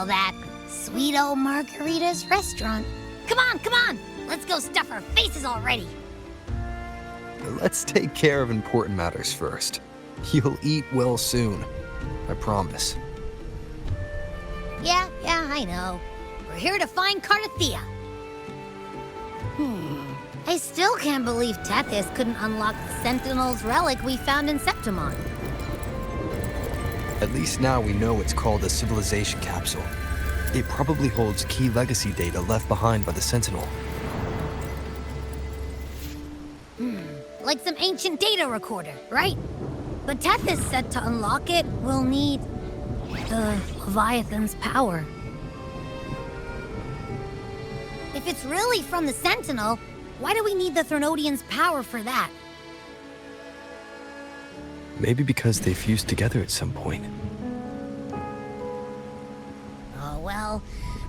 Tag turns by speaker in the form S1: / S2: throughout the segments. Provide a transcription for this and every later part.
S1: that. Sweet old Margarita's restaurant. Come on! Let's go stuff our faces already.
S2: Let's take care of important matters first. You'll eat well soon. I promise.
S1: Yeah, I know. We're here to find Cardathia. I still can't believe Tethys couldn't unlock the Sentinel's relic we found in Septimon.
S2: At least now we know it's called a civilization capsule. It probably holds key legacy data left behind by the Sentinel.
S1: Like some ancient data recorder, right? But Tethys said to unlock it, we'll need the Leviathan's power. If it's really from the Sentinel, why do we need the Threnodian's power for that?
S2: Maybe because they fused together at some point.
S1: Oh well,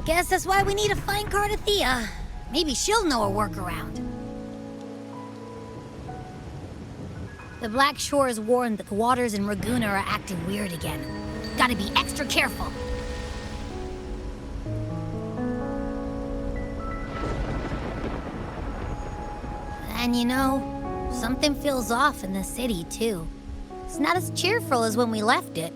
S1: guess that's why we need to find Cardathia. Maybe she'll know a workaround. The Black Shores warned that the waters in Raguna are acting weird again. Gotta be extra careful. And you know, something feels off in the city, too. It's not as cheerful as when we left it.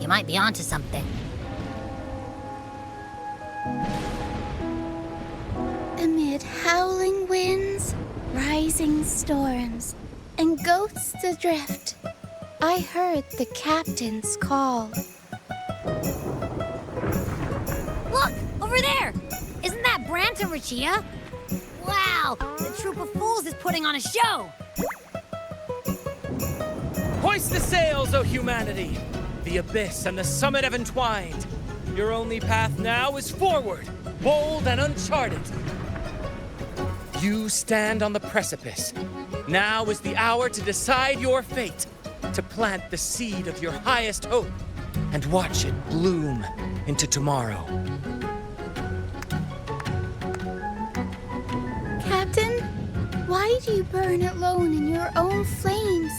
S1: You might be onto something.
S3: Amid howling winds, rising storms, and ghosts adrift, I heard the captain's call.
S1: Look! Over there! Isn't that Brant and Rachia? Wow! The troop of fools is putting on a show!
S4: Hoist the sails, O humanity! The abyss and the summit have entwined. Your only path now is forward, bold and uncharted. You stand on the precipice. Now is the hour to decide your fate, to plant the seed of your highest hope, and watch it bloom into tomorrow.
S3: Captain, why do you burn alone in your own flames?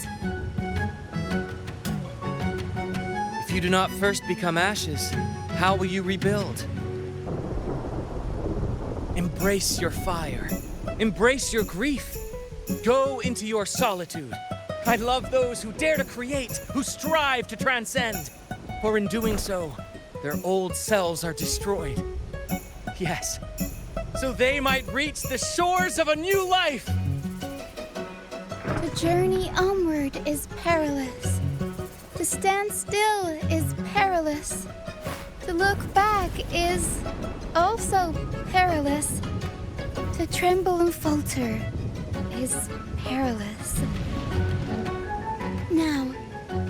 S4: If you do not first become ashes, how will you rebuild? Embrace your fire. Embrace your grief. Go into your solitude. I love those who dare to create, who strive to transcend. For in doing so, their old selves are destroyed. Yes, so they might reach the shores of a new life.
S3: The journey onward is perilous. To stand still is perilous. To look back is also perilous. To tremble and falter is perilous. Now,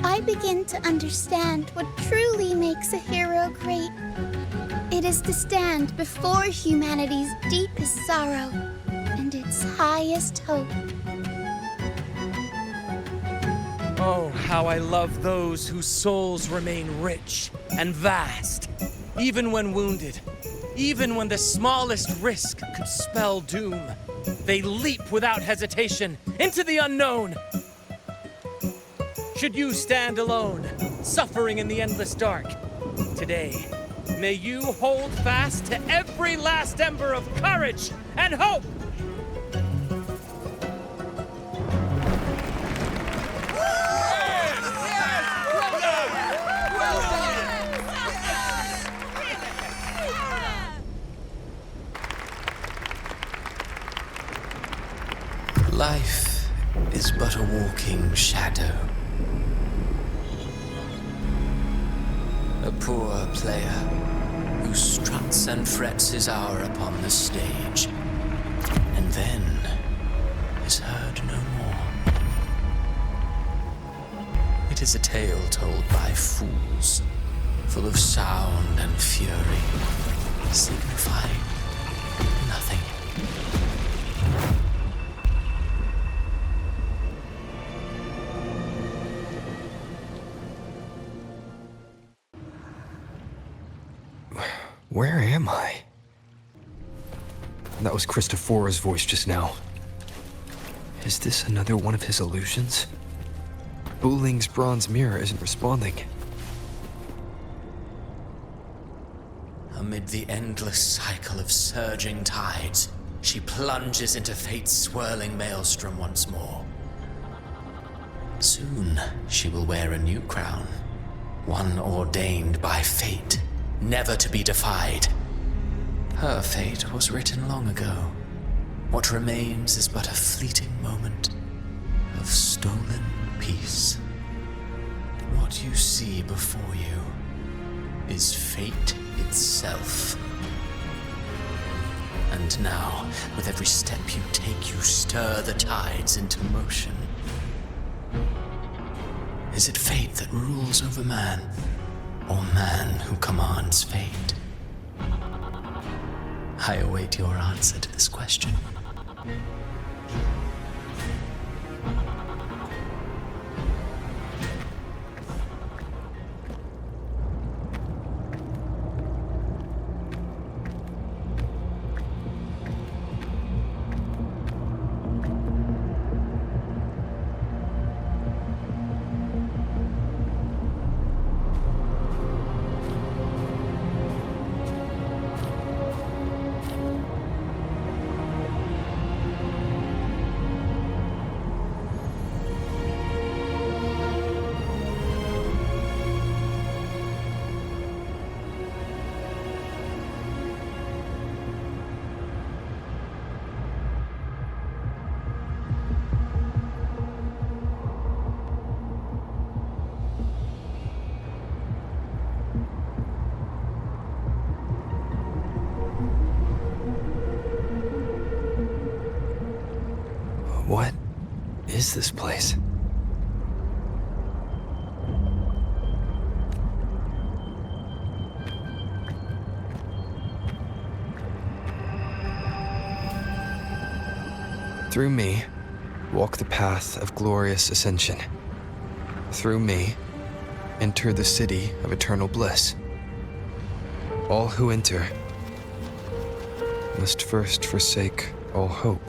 S3: I begin to understand what truly makes a hero great. It is to stand before humanity's deepest sorrow and its highest hope.
S4: Oh, how I love those whose souls remain rich and vast, even when wounded, even when the smallest risk could spell doom. They leap without hesitation into the unknown. Should you stand alone, suffering in the endless dark, today, may you hold fast to every last ember of courage and hope.
S5: Life is but a walking shadow. A poor player who struts and frets his hour upon the stage, and then is heard no more. It is a tale told by fools, full of sound and fury, signifying nothing.
S2: Where am I? That was Christophora's voice just now. Is this another one of his illusions? Buling's bronze mirror isn't responding.
S5: Amid the endless cycle of surging tides, she plunges into fate's swirling maelstrom once more. Soon, she will wear a new crown, one ordained by fate, never to be defied. Her fate was written long ago. What remains is but a fleeting moment of stolen peace. What you see before you is fate itself. And now, with every step you take, you stir the tides into motion. Is it fate that rules over man, or man who commands fate? I await your answer to this question.
S2: What is this place? Through me, walk the path of glorious ascension. Through me, enter the city of eternal bliss. All who enter must first forsake all hope.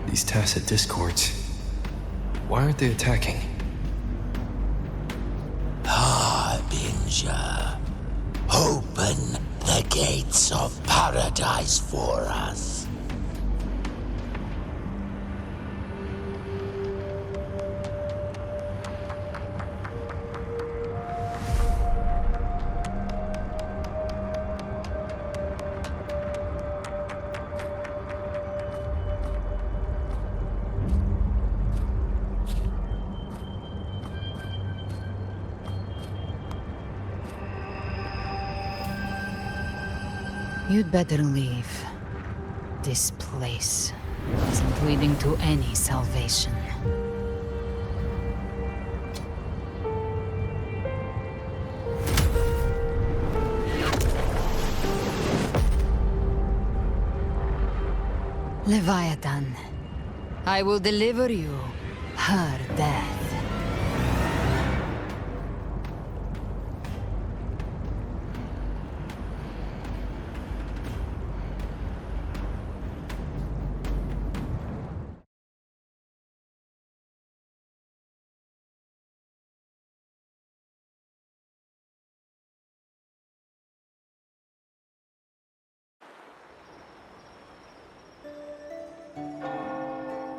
S2: These tacit discords, why aren't they attacking?
S6: Harbinger, open the gates of paradise for us.
S7: You'd better leave. This place isn't leading to any salvation. Leviathan, I will deliver you her death.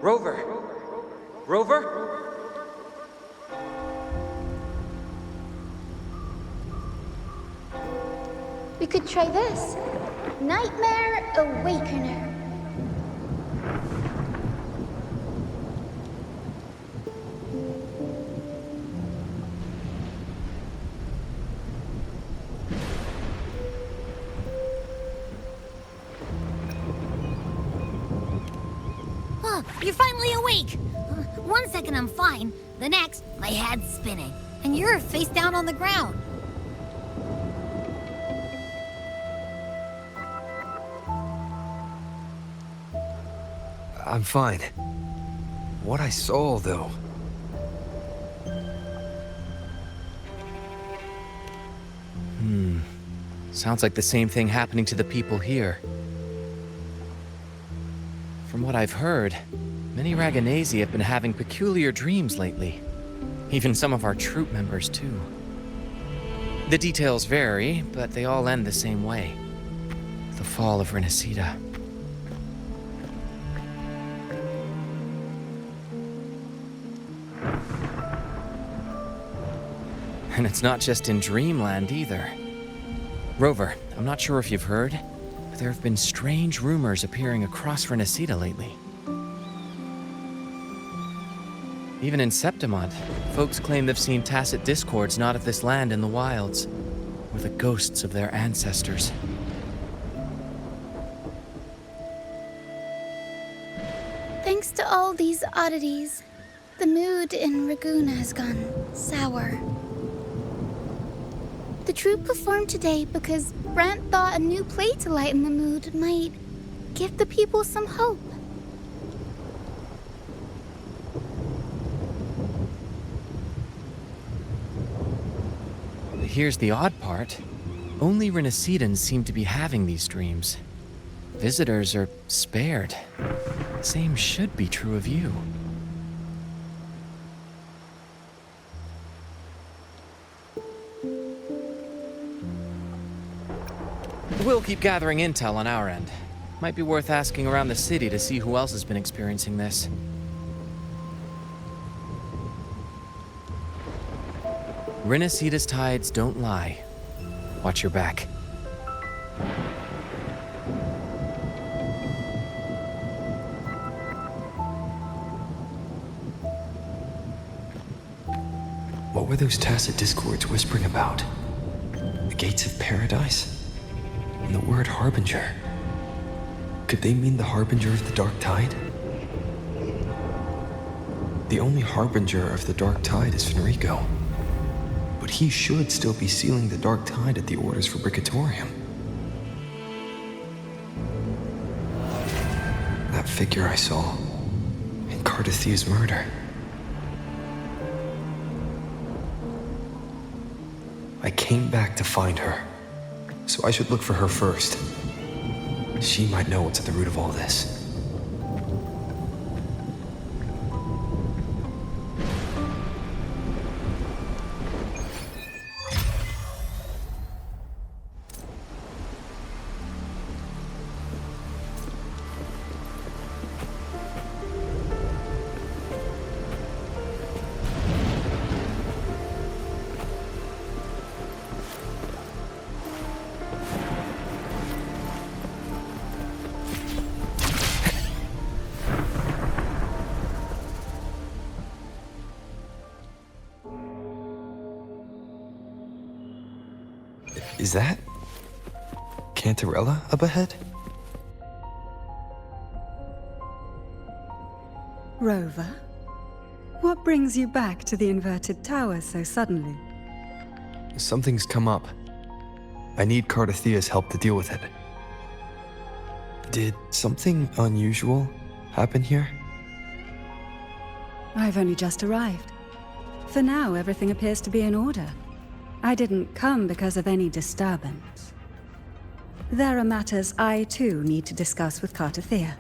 S4: Rover! Rover?
S3: We could try this. Nightmare Awakener.
S1: Oh, you're finally awake! 1 second I'm fine, the next, my head's spinning. And you're face down on the ground.
S2: I'm fine. What I saw, though.
S4: Sounds like the same thing happening to the people here. From what I've heard, many Raganesi have been having peculiar dreams lately. Even some of our troop members, too. The details vary, but they all end the same way. The fall of Renacida. And it's not just in Dreamland either. Rover, I'm not sure if you've heard, but there have been strange rumors appearing across Renacida lately. Even in Septimont, folks claim they've seen tacit discords not of this land in the wilds, or the ghosts of their ancestors.
S3: Thanks to all these oddities, the mood in Raguna has gone sour. The troupe performed today because Brant thought a new play to lighten the mood might give the people some hope.
S4: Here's the odd part. Only Renacidans seem to be having these dreams. Visitors are spared. The same should be true of you. We'll keep gathering intel on our end. Might be worth asking around the city to see who else has been experiencing this. Renacida's tides don't lie. Watch your back.
S2: What were those tacit discords whispering about? The gates of paradise? And the word harbinger? Could they mean the harbinger of the dark tide? The only harbinger of the dark tide is Fenrico. But he should still be sealing the dark tide at the orders for Bricatorium. That figure I saw in Cardathia's murder. I came back to find her, so I should look for her first. She might know what's at the root of all this. Is that Cantarella up ahead?
S8: Rover, what brings you back to the inverted tower so suddenly?
S2: Something's come up. I need Cardathia's help to deal with it. Did something unusual happen here?
S8: I've only just arrived. For now, everything appears to be in order. I didn't come because of any disturbance. There are matters I, too, need to discuss with Cardathia.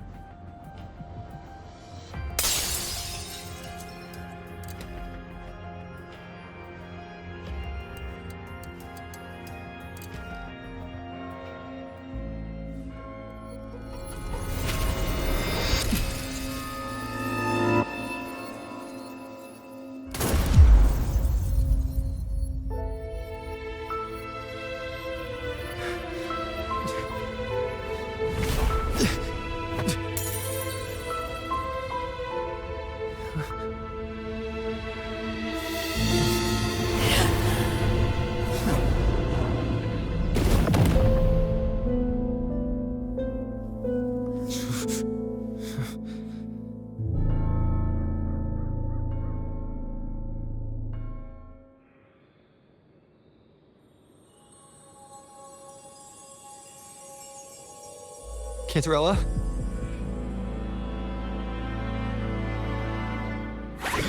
S2: Cantarella?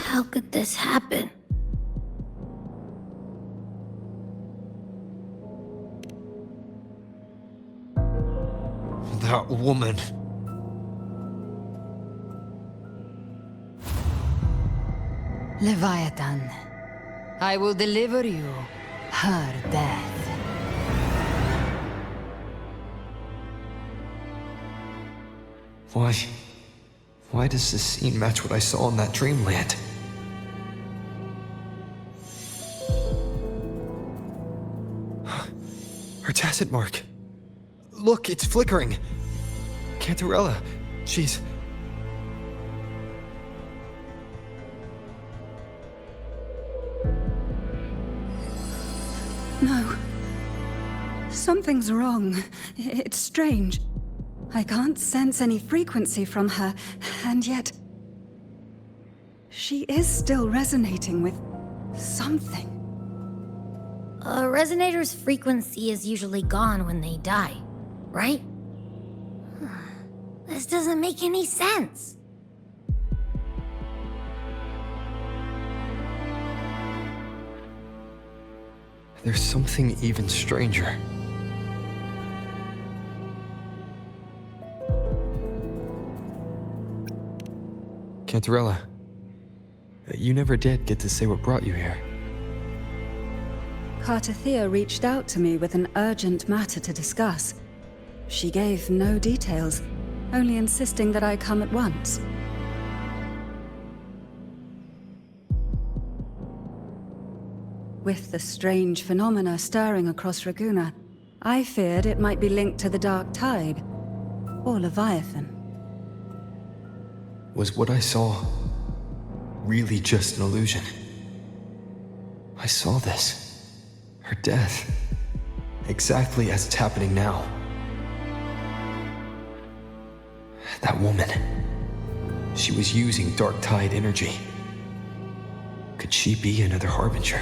S1: How could this happen?
S2: That woman.
S7: Leviathan, I will deliver you her death.
S2: Why does this scene match what I saw in that dreamland? Her tacit mark. Look, it's flickering. Cantarella, she's...
S8: No. Something's wrong. It's strange. I can't sense any frequency from her, and yet... she is still resonating with something.
S1: A resonator's frequency is usually gone when they die, right? This doesn't make any sense.
S2: There's something even stranger. Cantarella, you never did get to say what brought you here.
S8: Cartathea reached out to me with an urgent matter to discuss. She gave no details, only insisting that I come at once. With the strange phenomena stirring across Raguna, I feared it might be linked to the Dark Tide, or Leviathan.
S2: Was what I saw really just an illusion? I saw this. Her death. Exactly as it's happening now. That woman. She was using Dark Tide energy. Could she be another Harbinger?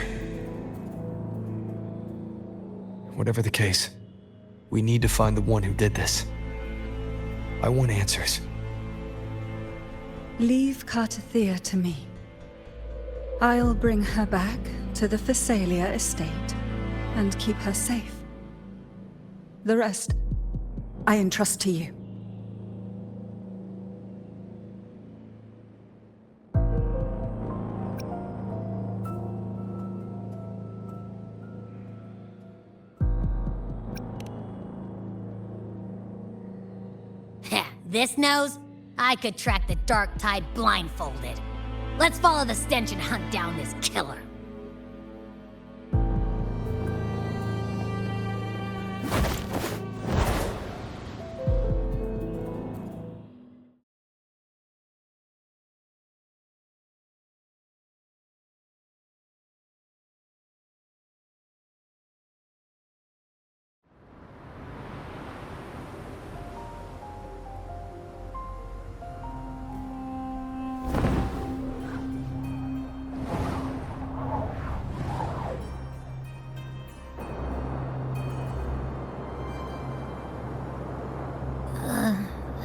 S2: Whatever the case, we need to find the one who did this. I want answers.
S8: Leave Cartathea to me. I'll bring her back to the Phasalia estate and keep her safe. The rest, I entrust to you.
S1: This nose? I could track the Dark Tide blindfolded. Let's follow the stench and hunt down this killer.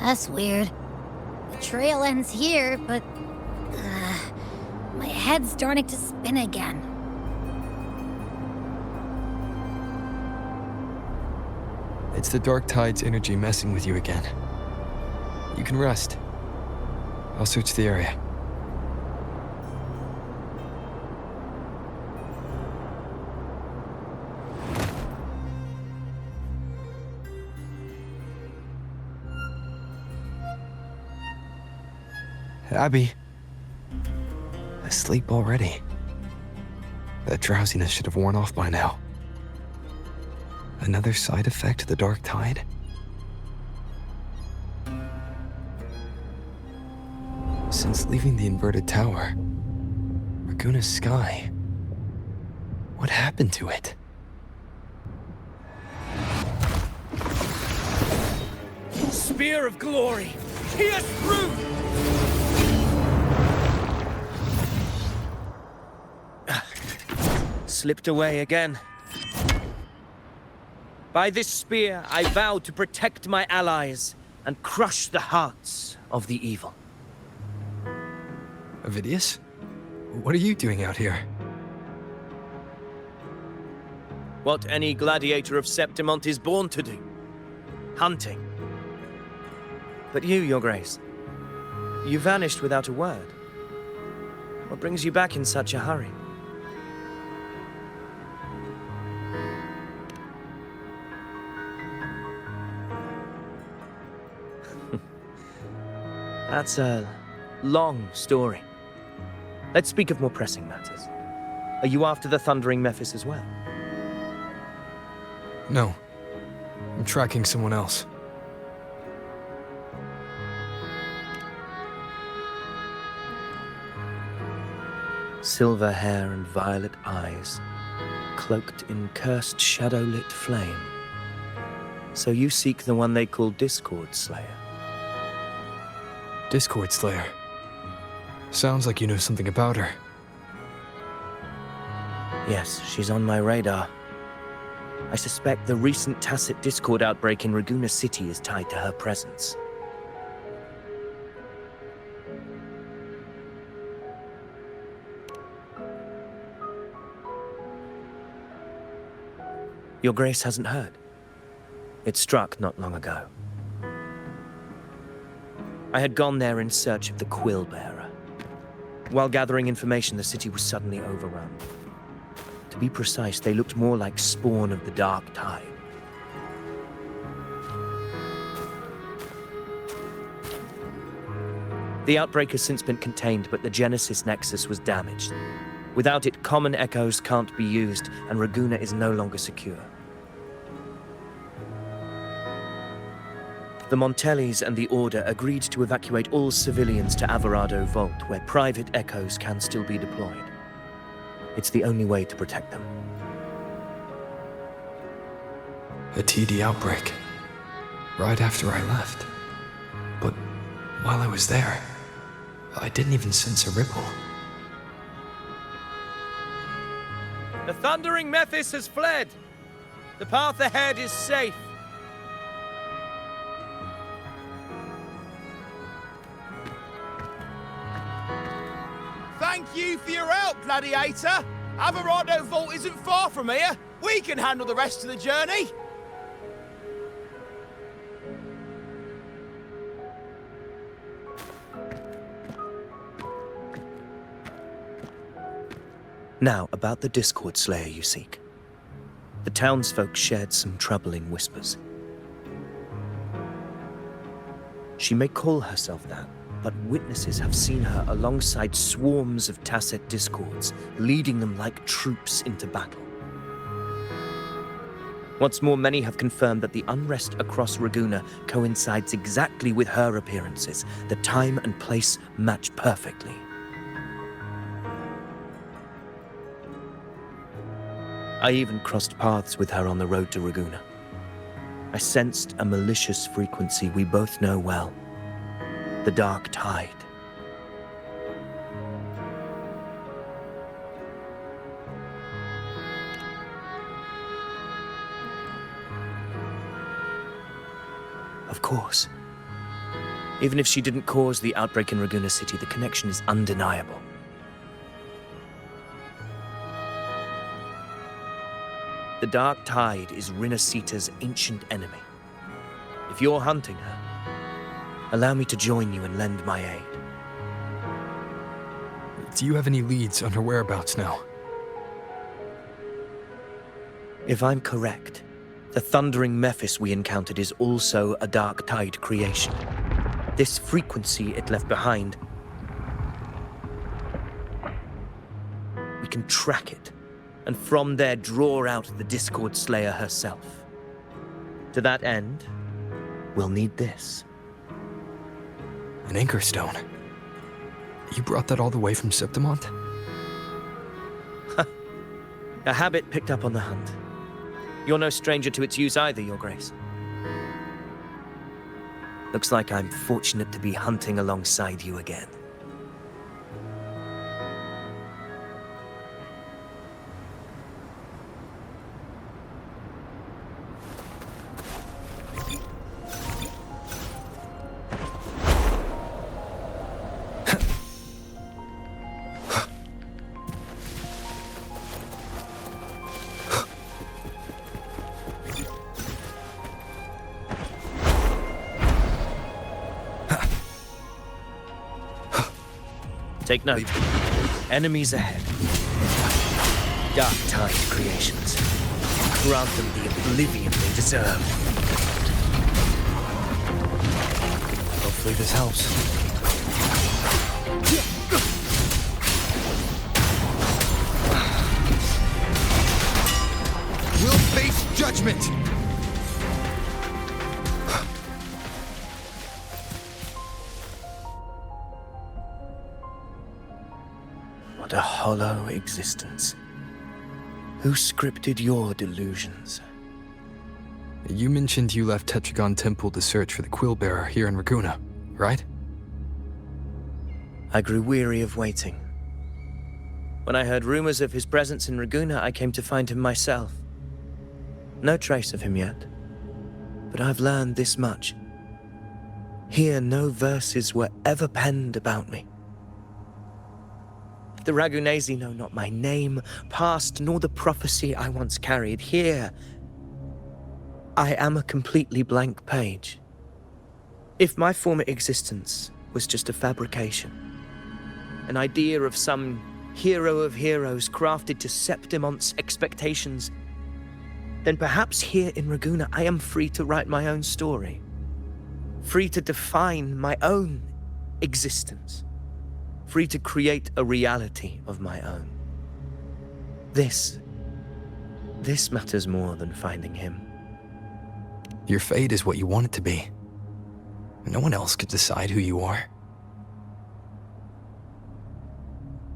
S1: That's weird. The trail ends here, but... my head's starting to spin again.
S2: It's the Dark Tide's energy messing with you again. You can rest. I'll search the area. Abby. Asleep already. That drowsiness should have worn off by now. Another side effect of the Dark Tide? Since leaving the inverted tower, Raguna's sky, what happened to it?
S4: Spear of glory! Pierce through! Slipped away again. By this spear, I vow to protect my allies and crush the hearts of the evil.
S2: Avidius? What are you doing out here?
S9: What any gladiator of Septimont is born to do. Hunting. But you, Your Grace, you vanished without a word. What brings you back in such a hurry? That's a long story. Let's speak of more pressing matters. Are you after the Thundering Mephis as well?
S2: No. I'm tracking someone else.
S9: Silver hair and violet eyes, cloaked in cursed shadow-lit flame. So you seek the one they call Discord Slayer.
S2: Discord Slayer. Sounds like you know something about her.
S9: Yes, she's on my radar. I suspect the recent tacit Discord outbreak in Raguena City is tied to her presence. Your Grace hasn't heard. It struck not long ago. I had gone there in search of the Quill Bearer. While gathering information, the city was suddenly overrun. To be precise, they looked more like spawn of the Dark Tide. The outbreak has since been contained, but the Genesis Nexus was damaged. Without it, common echoes can't be used, and Raguena is no longer secure. The Montellis and the Order agreed to evacuate all civilians to Alvarado Vault, where private echoes can still be deployed. It's the only way to protect them.
S2: A TD outbreak. Right after I left. But while I was there, I didn't even sense a ripple.
S9: The Thundering Mephis has fled. The path ahead is safe.
S10: Thank you for your help, Gladiator. Alvarado Vault isn't far from here. We can handle the rest of the journey.
S9: Now, about the Discord Slayer you seek. The townsfolk shared some troubling whispers. She may call herself that, but witnesses have seen her alongside swarms of tacit discords, leading them like troops into battle. What's more, many have confirmed that the unrest across Raguena coincides exactly with her appearances. The time and place match perfectly. I even crossed paths with her on the road to Raguena. I sensed a malicious frequency we both know well. The Dark Tide. Of course. Even if she didn't cause the outbreak in Raguena City, the connection is undeniable. The Dark Tide is Rinasita's ancient enemy. If you're hunting her, allow me to join you and lend my aid.
S2: Do you have any leads on her whereabouts now?
S9: If I'm correct, the Thundering Mephis we encountered is also a Dark Tide creation. This frequency it left behind, we can track it, and from there draw out the Discord Slayer herself. To that end, we'll need this.
S2: An anchor stone. You brought that all the way from Septimont?
S9: A habit picked up on the hunt. You're no stranger to its use either, Your Grace. Looks like I'm fortunate to be hunting alongside you again. Take note. Enemies ahead. Dark-tide creations. Grant them the oblivion they deserve.
S2: Hopefully this helps. We'll face judgment!
S9: What a hollow existence. Who scripted your delusions?
S2: You mentioned you left Tetragon Temple to search for the Quillbearer here in Raguna, right?
S9: I grew weary of waiting. When I heard rumors of his presence in Raguna, I came to find him myself. No trace of him yet, but I've learned this much. Here, no verses were ever penned about me. The Ragunesi know not my name, past, nor the prophecy I once carried. Here, I am a completely blank page. If my former existence was just a fabrication, an idea of some hero of heroes crafted to Septimont's expectations, then perhaps here in Raguna I am free to write my own story. Free to define my own existence. Free to create a reality of my own. This matters more than finding him.
S2: Your fate is what you want it to be. No one else could decide who you are.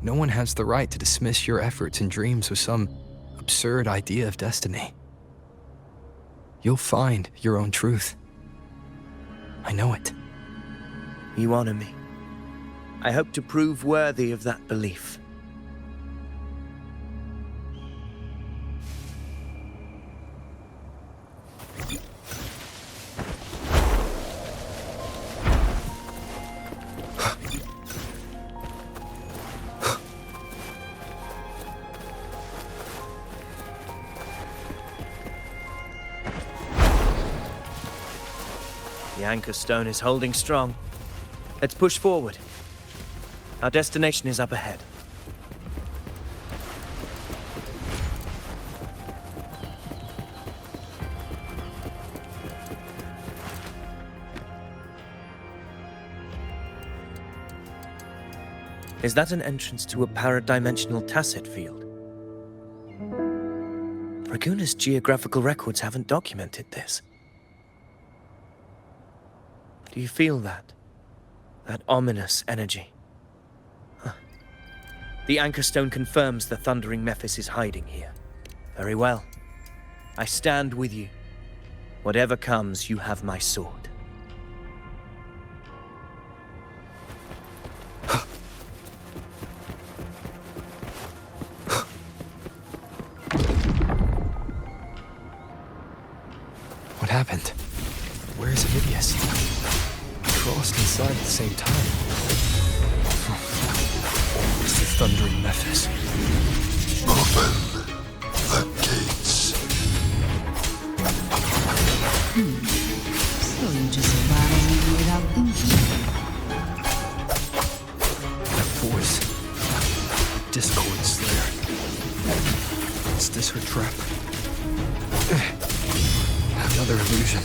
S2: No one has the right to dismiss your efforts and dreams with some absurd idea of destiny. You'll find your own truth. I know it.
S9: You honor me. I hope to prove worthy of that belief. The anchor stone is holding strong. Let's push forward. Our destination is up ahead. Is that an entrance to a paradimensional tacit field? Raguna's geographical records haven't documented this. Do you feel that? That ominous energy? The anchor stone confirms the thundering Mephis is hiding here. Very well. I stand with you. Whatever comes, you have my sword.
S2: What happened? Where is Avidius? Crossed inside at the same time. It's the thundering Mephis.
S6: Open the gates.
S7: So you just follow me without thinking?
S2: That voice. Discord Slayer. Is this her trap? Another illusion.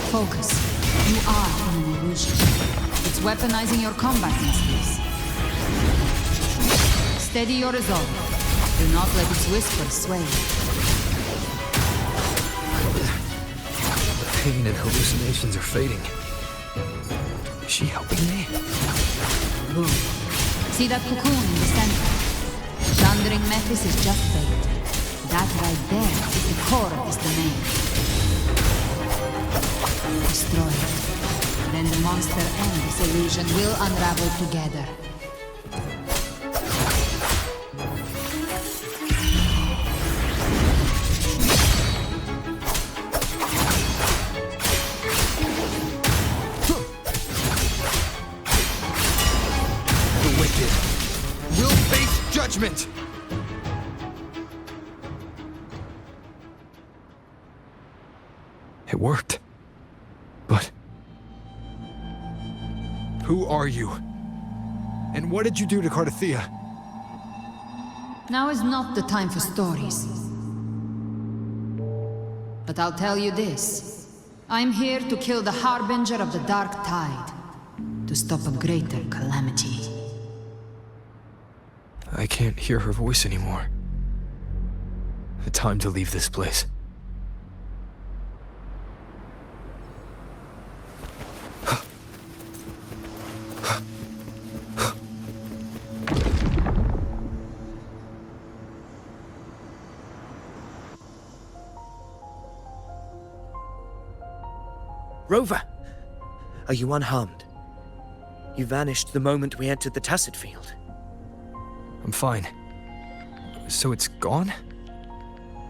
S7: Focus. You are in an illusion. It's weaponizing your combating skills. Steady your resolve. Do not let its whisper sway.
S2: The pain and hallucinations are fading. Is she helping me?
S7: Good. See that cocoon in the center? Thundering Mephis is just bait. That right there is the core of his domain. Destroy it. Then the monster and this illusion will unravel together.
S2: The wicked will face judgment! It worked. But who are you? And what did you do to Cardathea?
S7: Now is not the time for stories. But I'll tell you this. I'm here to kill the Harbinger of the Dark Tide. To stop a greater calamity.
S2: I can't hear her voice anymore. Time to leave this place.
S9: Rover! Are you unharmed? You vanished the moment we entered the Tacit Field.
S2: I'm fine. So it's gone?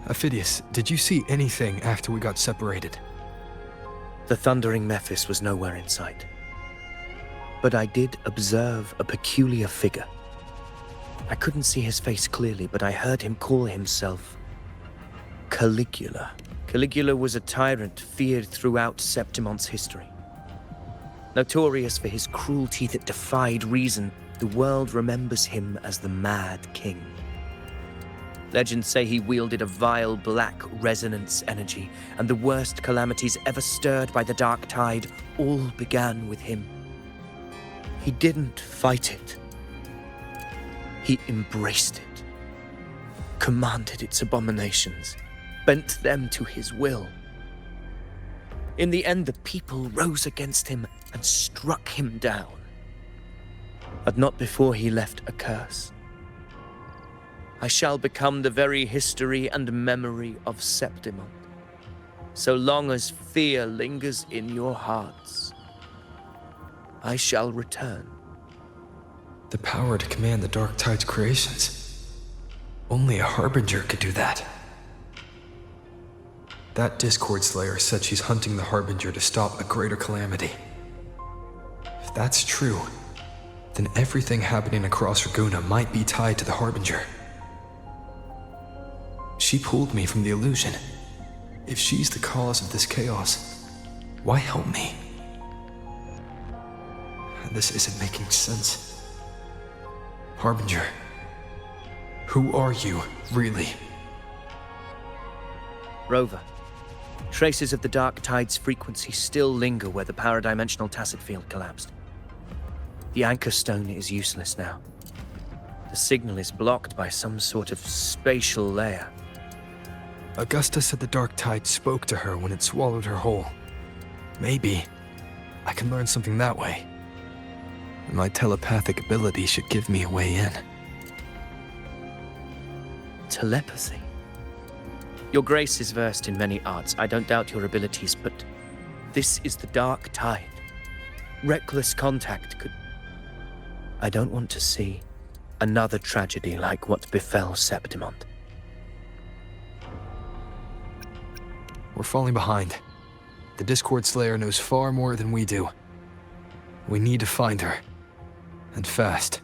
S2: Ophidius, did you see anything after we got separated?
S9: The thundering Mephis was nowhere in sight. But I did observe a peculiar figure. I couldn't see his face clearly, but I heard him call himself Caligula. Caligula was a tyrant feared throughout Septimont's history. Notorious for his cruelty that defied reason, the world remembers him as the Mad King. Legends say he wielded a vile black resonance energy, and the worst calamities ever stirred by the Dark Tide all began with him. He didn't fight it. He embraced it, commanded its abominations, bent them to his will. In the end, the people rose against him and struck him down. But not before he left a curse. I shall become the very history and memory of Septimont. So long as fear lingers in your hearts, I shall return.
S2: The power to command the Dark Tide's creations. Only a Harbinger could do that. That Discord Slayer said she's hunting the Harbinger to stop a greater calamity. If that's true, then everything happening across Raguna might be tied to the Harbinger. She pulled me from the illusion. If she's the cause of this chaos, why help me? This isn't making sense. Harbinger, who are you, really?
S9: Rover, traces of the Dark Tide's frequency still linger where the paradimensional Tacit Field collapsed. The anchor stone is useless now. The signal is blocked by some sort of spatial layer.
S2: Augusta said the Dark Tide spoke to her when it swallowed her whole. Maybe I can learn something that way. My telepathic ability should give me a way in.
S9: Telepathy? Your Grace is versed in many arts. I don't doubt your abilities, but this is the Dark Tide. Reckless contact could... I don't want to see another tragedy like what befell Septimont.
S2: We're falling behind. The Discord Slayer knows far more than we do. We need to find her. And fast.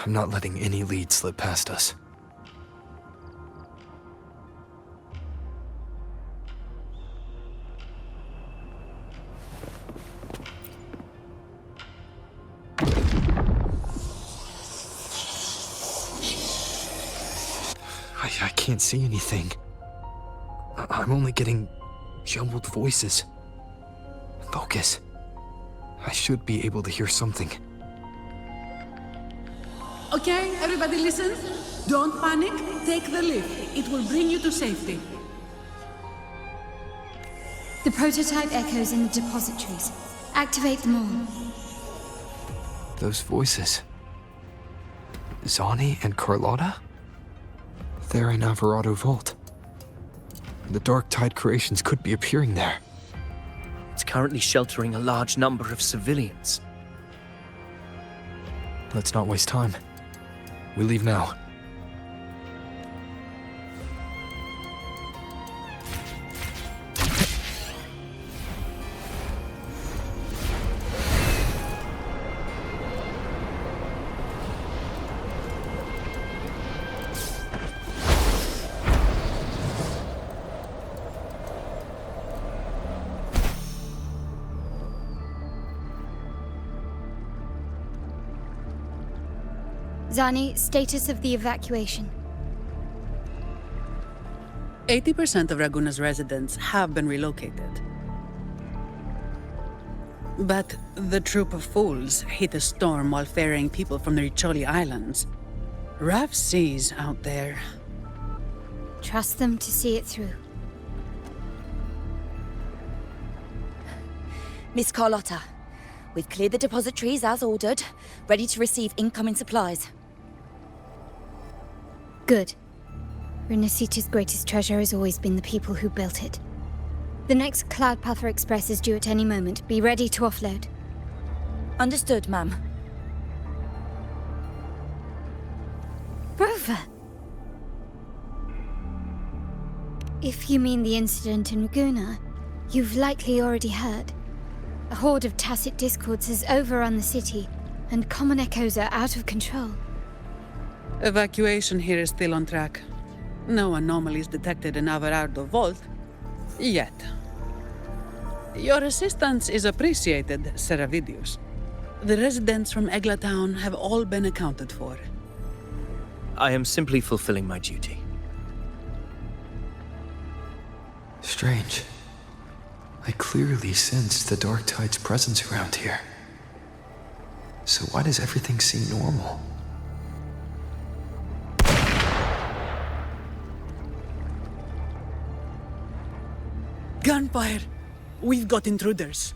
S2: I'm not letting any lead slip past us. I can't see anything. I'm only getting jumbled voices. Focus. I should be able to hear something.
S11: Okay, everybody listen. Don't panic. Take the lift. It will bring you to safety.
S3: The prototype echoes in the depositories. Activate them all.
S2: Those voices. Zani and Carlotta? They're in Alvarado Vault. The Dark Tide creations could be appearing there.
S9: It's currently sheltering a large number of civilians.
S2: Let's not waste time. We leave now.
S3: Zani, status of the evacuation.
S11: 80% of Raguna's residents have been relocated. But the troop of fools hit a storm while ferrying people from the Riccioli Islands. Rough seas out there.
S3: Trust them to see it through.
S12: Miss Carlotta, we've cleared the depositories as ordered, ready to receive incoming supplies.
S3: Good. Renacita's greatest treasure has always been the people who built it. The next Cloudpather Express is due at any moment. Be ready to offload.
S12: Understood, ma'am.
S3: Rover! If you mean the incident in Raguna, you've likely already heard. A horde of tacit discords has overrun the city, and common echoes are out of control.
S11: Evacuation here is still on track. No anomalies detected in Averardo Vault. Yet. Your assistance is appreciated, Seravidius. The residents from Eglatown have all been accounted for.
S9: I am simply fulfilling my duty.
S2: Strange. I clearly sensed the Dark Tide's presence around here. So why does everything seem normal?
S11: Gunfire! We've got intruders.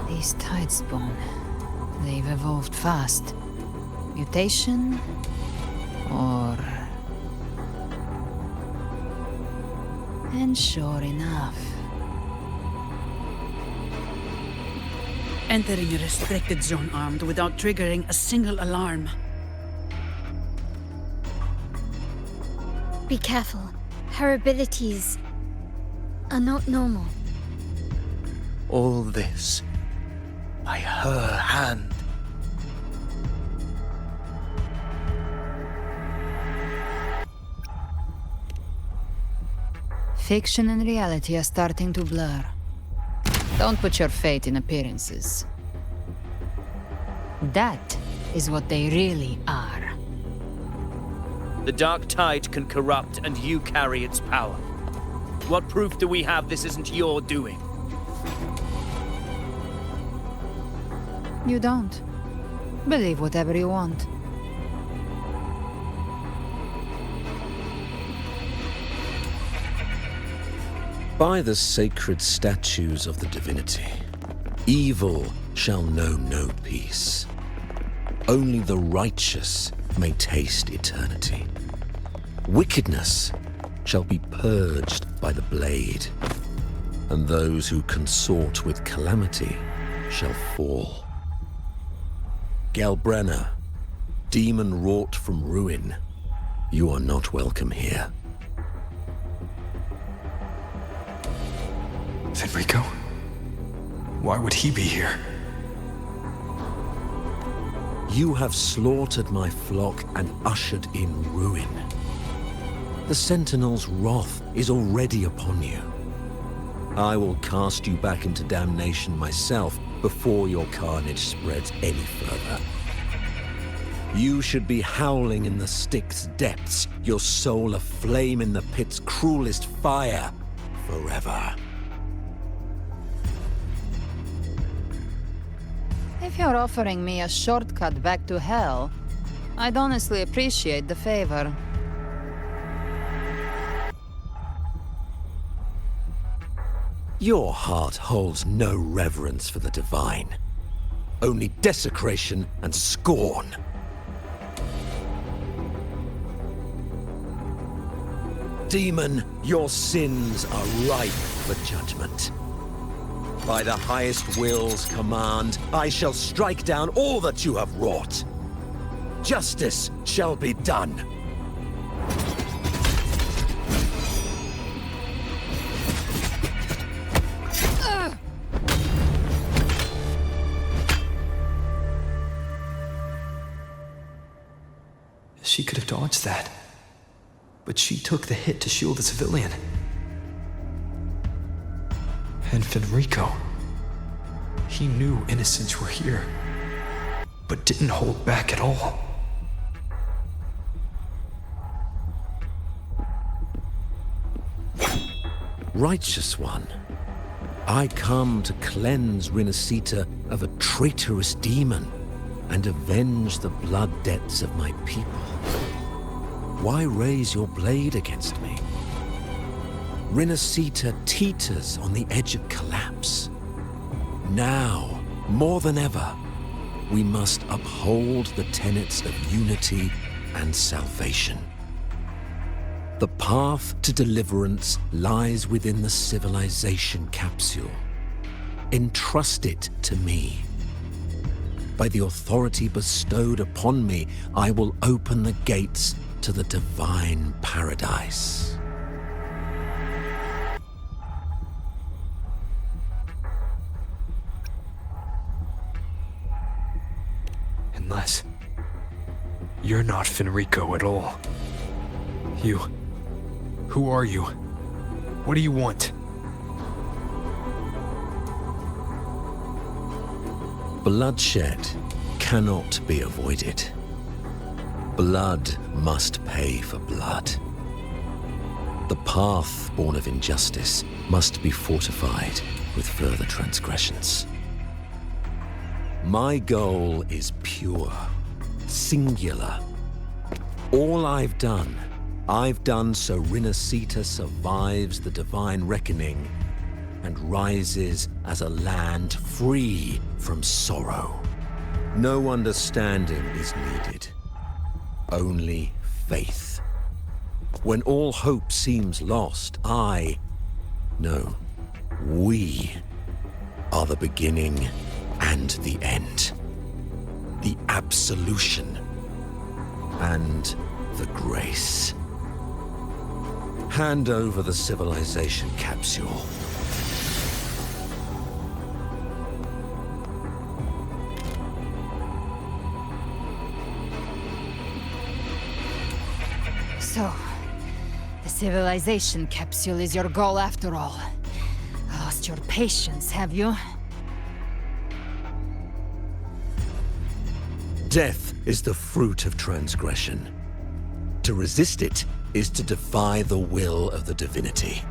S7: These Tidespawn, they've evolved fast. Mutation? Or... And sure enough.
S11: Entering a restricted zone armed without triggering a single alarm.
S3: Be careful. Her abilities are not normal.
S9: All this by her hand.
S7: Fiction and reality are starting to blur. Don't put your faith in appearances. That is what they really are.
S9: The Dark Tide can corrupt, and you carry its power. What proof do we have this isn't your doing?
S7: You don't. Believe whatever you want.
S13: By the sacred statues of the divinity, evil shall know no peace. Only the righteous may taste eternity. Wickedness shall be purged by the blade, and those who consort with calamity shall fall. Galbrena, demon wrought from ruin, you are not welcome here.
S2: Fenrico? Why would he be here?
S13: You have slaughtered my flock and ushered in ruin. The Sentinel's wrath is already upon you. I will cast you back into damnation myself before your carnage spreads any further. You should be howling in the Styx's depths, your soul aflame in the pit's cruelest fire, forever.
S7: If you're offering me a shortcut back to hell, I'd honestly appreciate the favor.
S13: Your heart holds no reverence for the divine. Only desecration and scorn. Demon, your sins are ripe for judgment. By the highest will's command, I shall strike down all that you have wrought. Justice shall be done.
S2: She could have dodged that. But she took the hit to shield the civilian. And Fenrico. He knew innocents were here, but didn't hold back at all.
S13: Righteous One, I come to cleanse Rinascita of a traitorous demon and avenge the blood debts of my people. Why raise your blade against me? Rinascita teeters on the edge of collapse. Now, more than ever, we must uphold the tenets of unity and salvation. The path to deliverance lies within the civilization capsule. Entrust it to me. By the authority bestowed upon me, I will open the gates to the divine paradise.
S2: Unless you're not Fenrico at all. Who are you? What do you want?
S13: Bloodshed cannot be avoided. Blood must pay for blood. The path born of injustice must be fortified with further transgressions. My goal is pure, singular. All I've done so Rinascita survives the divine reckoning and rises as a land free from sorrow. No understanding is needed, only faith. When all hope seems lost, we are the beginning and the end. The absolution and the grace. Hand over the civilization capsule.
S7: So, the civilization capsule is your goal after all. Lost your patience, have you?
S13: Death is the fruit of transgression. To resist it is to defy the will of the divinity.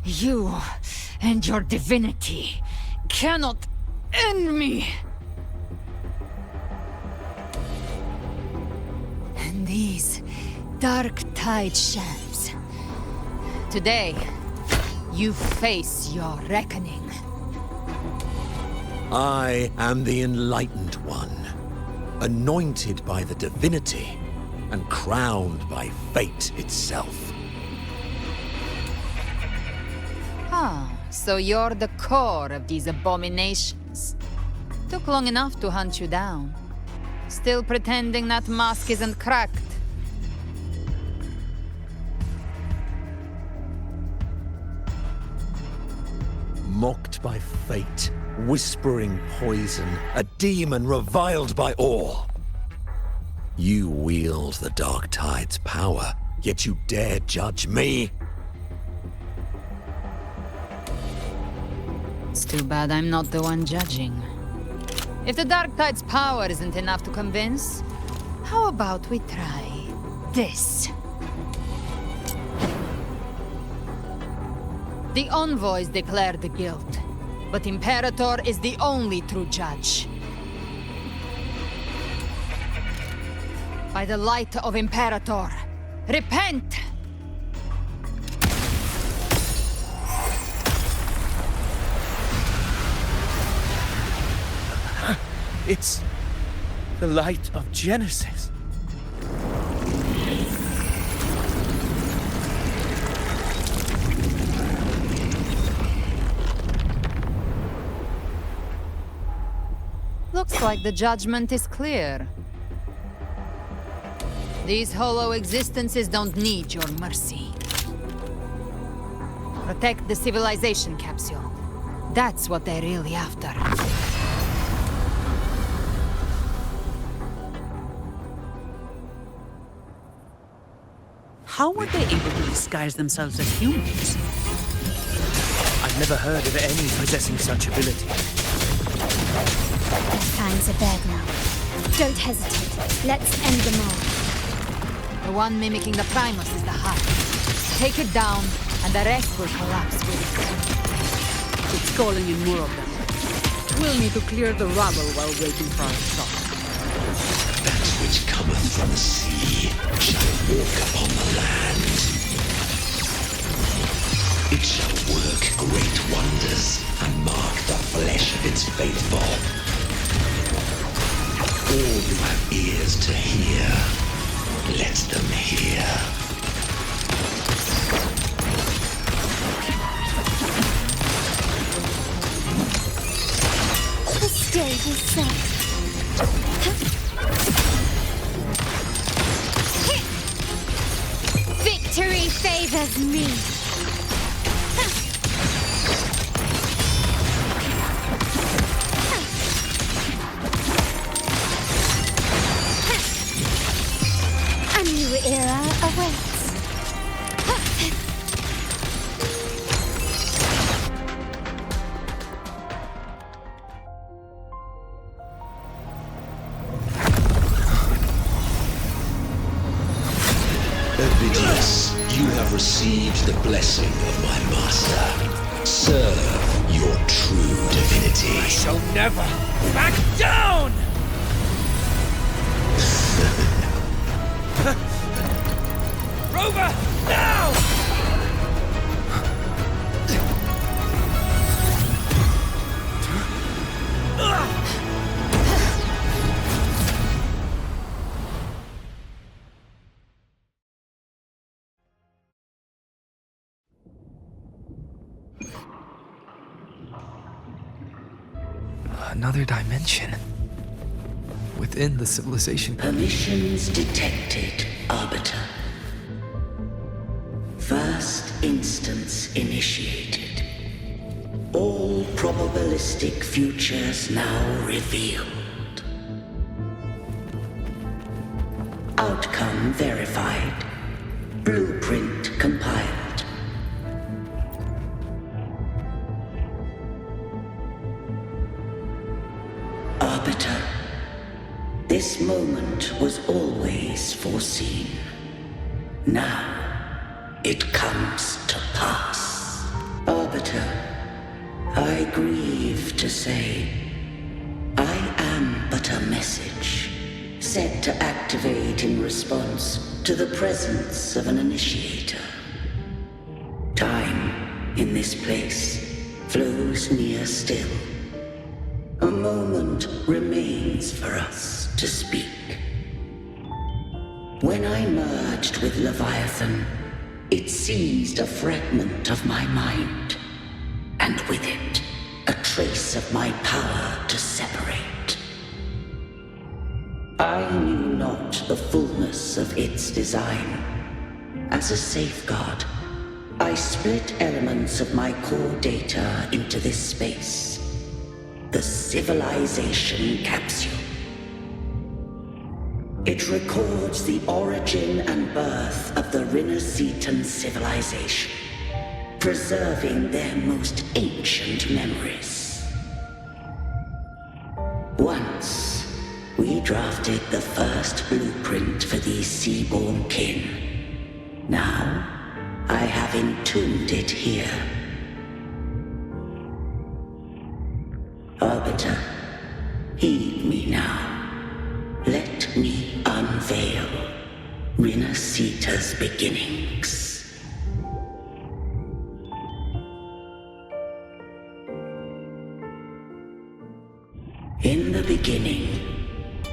S7: You and your divinity cannot end me! And these dark tide shafts. Today, you face your reckoning.
S13: I am the Enlightened One, anointed by the divinity and crowned by fate itself.
S7: So you're the core of these abominations. Took long enough to hunt you down. Still pretending that mask isn't cracked.
S13: Mocked by fate, whispering poison, a demon reviled by all. You wield the Dark Tide's power, yet you dare judge me?
S7: It's too bad I'm not the one judging. If the Dark Tide's power isn't enough to convince, how about we try this? The envoys declare the guilt, but Imperator is the only true judge. By the light of Imperator, repent!
S9: It's the light of Genesis.
S7: Looks like the judgment is clear. These hollow existences don't need your mercy. Protect the civilization capsule. That's what they're really after.
S11: How were they able to disguise themselves as humans?
S9: I've never heard of any possessing such ability.
S3: Their fangs are bared now. Don't hesitate. Let's end them all.
S7: The one mimicking the Primus is the heart. Take it down, and the rest will collapse with it.
S11: It's calling in more of them. We'll need to clear the rubble while waiting for our shot.
S6: That which cometh from the sea shall walk upon the land. It shall work great wonders and mark the flesh of its faithful. All who have ears to hear, let them hear.
S3: The stage is set. Victory favors me. A new era awaits.
S6: Ovidius, you have received the blessing of my master. Serve your true divinity.
S4: I shall never back down! Rover, now!
S2: Another dimension. Within the civilization.
S14: Permissions detected, Arbiter. First instance initiated. All probabilistic futures now revealed. Outcome verified. Blueprint compiled. Arbiter, this moment was always foreseen. Now, it comes to pass. Arbiter, I grieve to say, I am but a message, set to activate in response to the presence of an initiator. Time, in this place, flows near still. A moment remains for us to speak. When I merged with Leviathan, it seized a fragment of my mind, and with it, a trace of my power to separate. I knew not the fullness of its design. As a safeguard, I split elements of my core data into this space. The civilization capsule. It records the origin and birth of the Renacetan civilization, preserving their most ancient memories. Once, we drafted the first blueprint for these seaborn kin. Now, I have entombed it here. Arbiter, heed me now. Let me unveil Renacita's beginnings. In the beginning,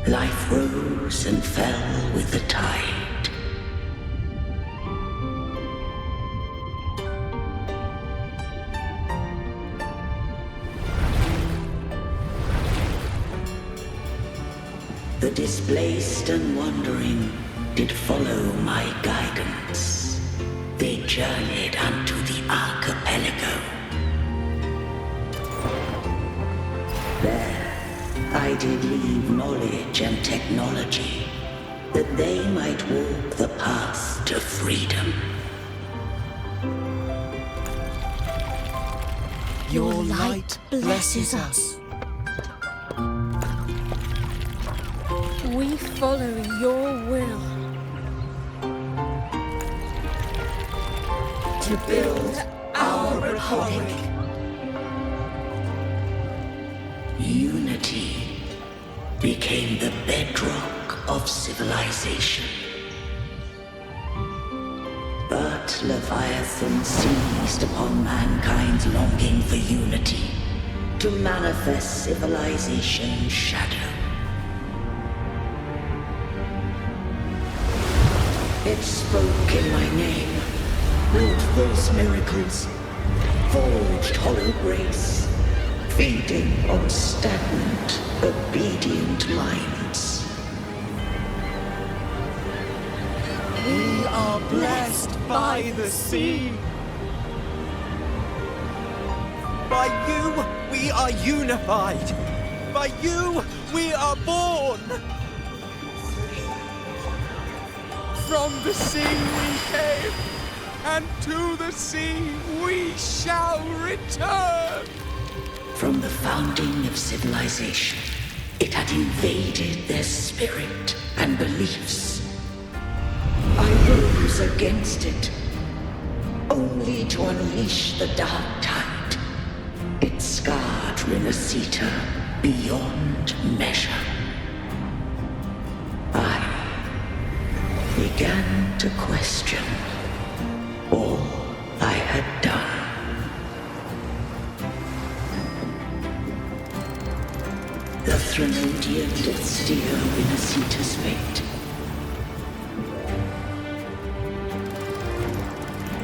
S14: life rose and fell with the tide. The displaced and wandering did follow my guidance. They journeyed unto the archipelago. There, I did leave knowledge and technology, that they might walk the path to freedom.
S10: Your light blesses us.
S11: We follow your will.
S14: To build our republic. Unity became the bedrock of civilization. But Leviathan seized upon mankind's longing for unity to manifest civilization's shadow. It spoke in my name, wrought false miracles, forged hollow grace, feeding on stagnant, obedient minds.
S10: We are blessed by the sea. By you, we are unified. By you, we are born. From the sea we came, and to the sea we shall return.
S14: From the founding of civilization, it had invaded their spirit and beliefs. I rose against it, only to unleash the dark tide. It scarred Renacita beyond measure. I began to question all I had done. The Threnodian did steer Renacita's fate.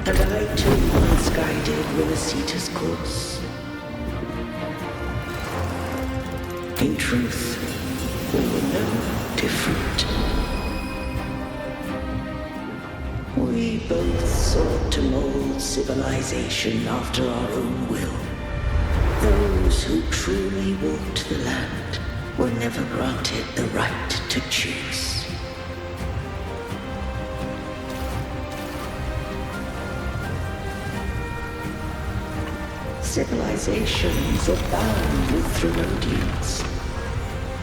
S14: And I too once guided Renacita's course. In truth, we were no different. We both sought to mold civilization after our own will. Those who truly walked the land were never granted the right to choose. Civilizations abound with Threnodians.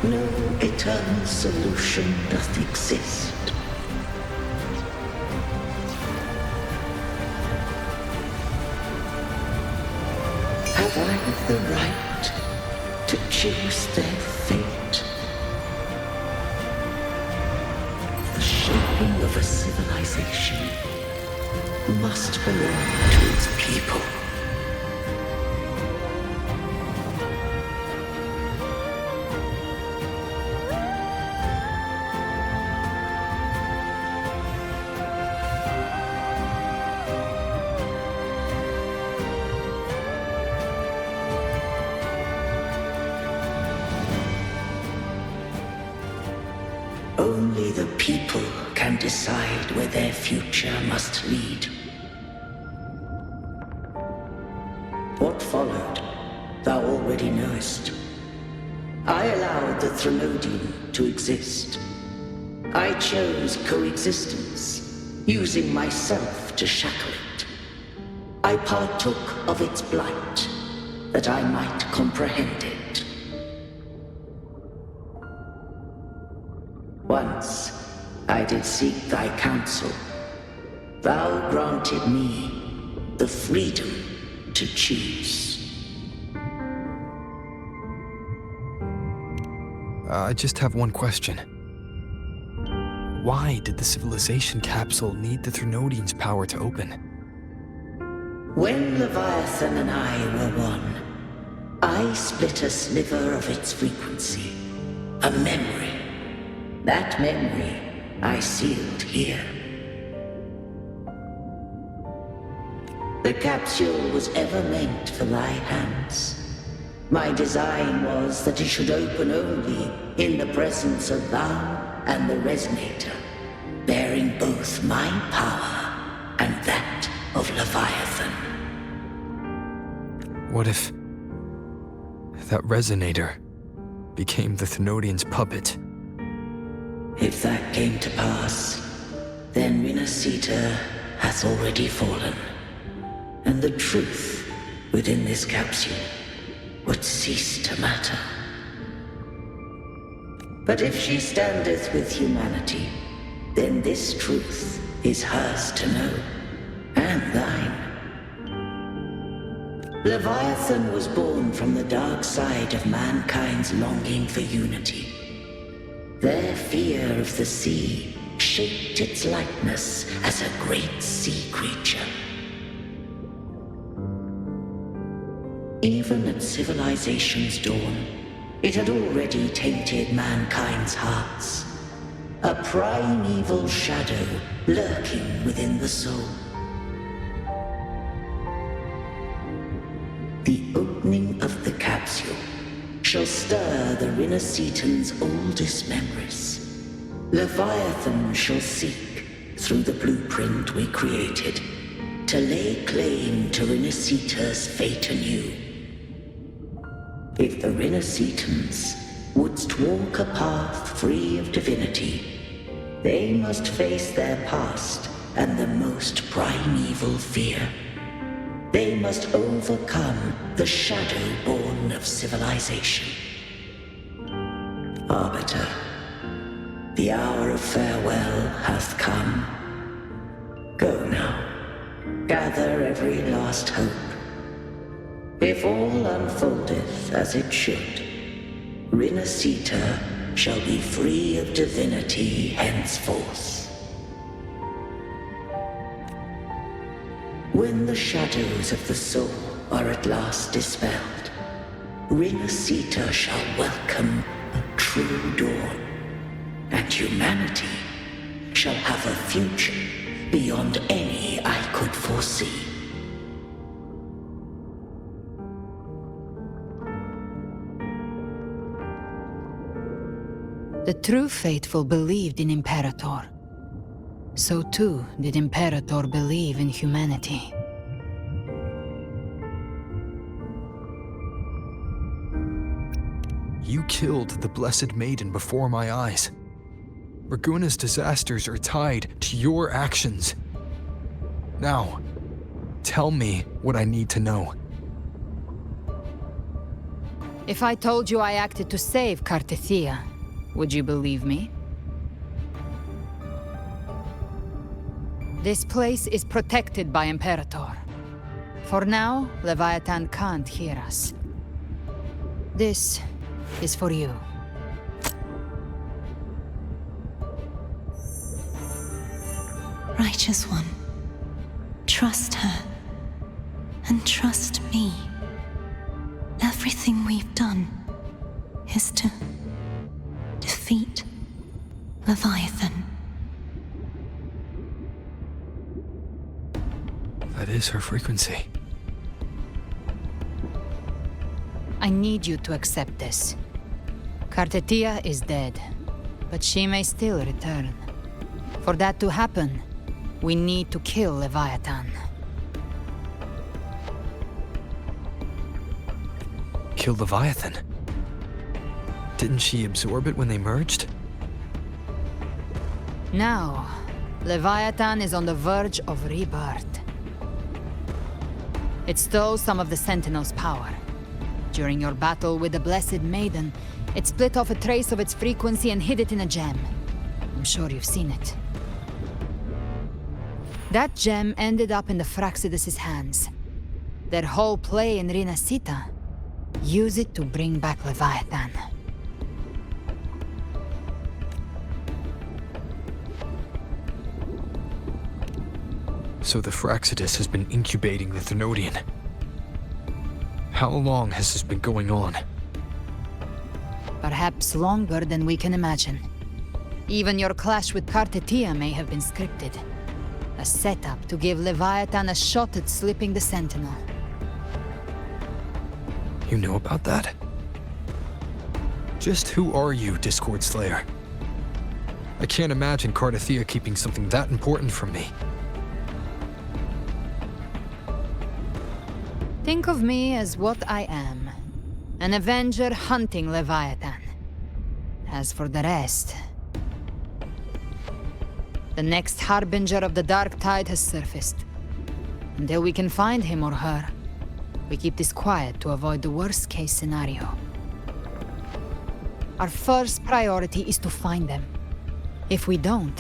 S14: No eternal solution doth exist. Have I the right to choose their fate? The shaping of a civilization must belong to its people. Only the people can decide where their future must lead. What followed, thou already knowest. I allowed the Threnodian to exist. I chose coexistence, using myself to shackle it. I partook of its blight, that I might comprehend it. Once I did seek thy counsel. Thou granted me the freedom to choose.
S2: I just have one question. Why did the civilization capsule need the Threnodian's power to open?
S14: When Leviathan and I were one, I split a sliver of its frequency, a memory. That memory I sealed here. The capsule was ever meant for thy hands. My design was that it should open only in the presence of thou and the Resonator, bearing both my power and that of Leviathan.
S2: What if that Resonator became the Threnodian's puppet?
S14: If that came to pass, then Rinasita hath already fallen, and the truth within this capsule would cease to matter. But if she standeth with humanity, then this truth is hers to know, and thine. Leviathan was born from the dark side of mankind's longing for unity. Their fear of the sea shaped its likeness as a great sea creature. Even at civilization's dawn, it had already tainted mankind's hearts. A primeval shadow lurking within the soul. The opening of the capsule shall stir the Rinascitan's oldest memories. Leviathan shall seek, through the blueprint we created, to lay claim to Rinascita's fate anew. If the Rinascitans wouldst walk a path free of divinity, they must face their past and the most primeval fear. They must overcome the shadow born of civilization. Arbiter, the hour of farewell hath come. Go now, gather every last hope. If all unfoldeth as it should, Rinascita shall be free of divinity henceforth. When the shadows of the soul are at last dispelled, Rinascita shall welcome a true dawn, and humanity shall have a future beyond any I could foresee.
S7: The true faithful believed in Imperator. So too did Imperator believe in humanity.
S2: You killed the Blessed Maiden before my eyes. Raguna's disasters are tied to your actions. Now, tell me what I need to know.
S7: If I told you I acted to save Cartethia, would you believe me? This place is protected by Imperator. For now, Leviathan can't hear us. This is for you.
S15: Righteous One, trust her, and trust me. Everything we've done is to defeat Leviathan.
S2: That is her frequency.
S7: I need you to accept this. Cartethia is dead, but she may still return. For that to happen, we need to kill Leviathan.
S2: Kill Leviathan? Didn't she absorb it when they merged?
S7: Now, Leviathan is on the verge of rebirth. It stole some of the Sentinel's power. During your battle with the Blessed Maiden, it split off a trace of its frequency and hid it in a gem. I'm sure you've seen it. That gem ended up in the Fraxidus' hands. Their whole play in Rinascita, use it to bring back Leviathan.
S2: So the Fraxidus has been incubating the Thenodian. How long has this been going on?
S7: Perhaps longer than we can imagine. Even your clash with Cartethia may have been scripted. A setup to give Leviathan a shot at slipping the Sentinel.
S2: You know about that? Just who are you, Discord Slayer? I can't imagine Cartethia keeping something that important from me.
S7: Think of me as what I am. An Avenger hunting Leviathan. As for the rest, The next harbinger of the dark tide has surfaced. Until we can find him or her, we keep this quiet to avoid the worst-case scenario. Our first priority is to find them. If we don't,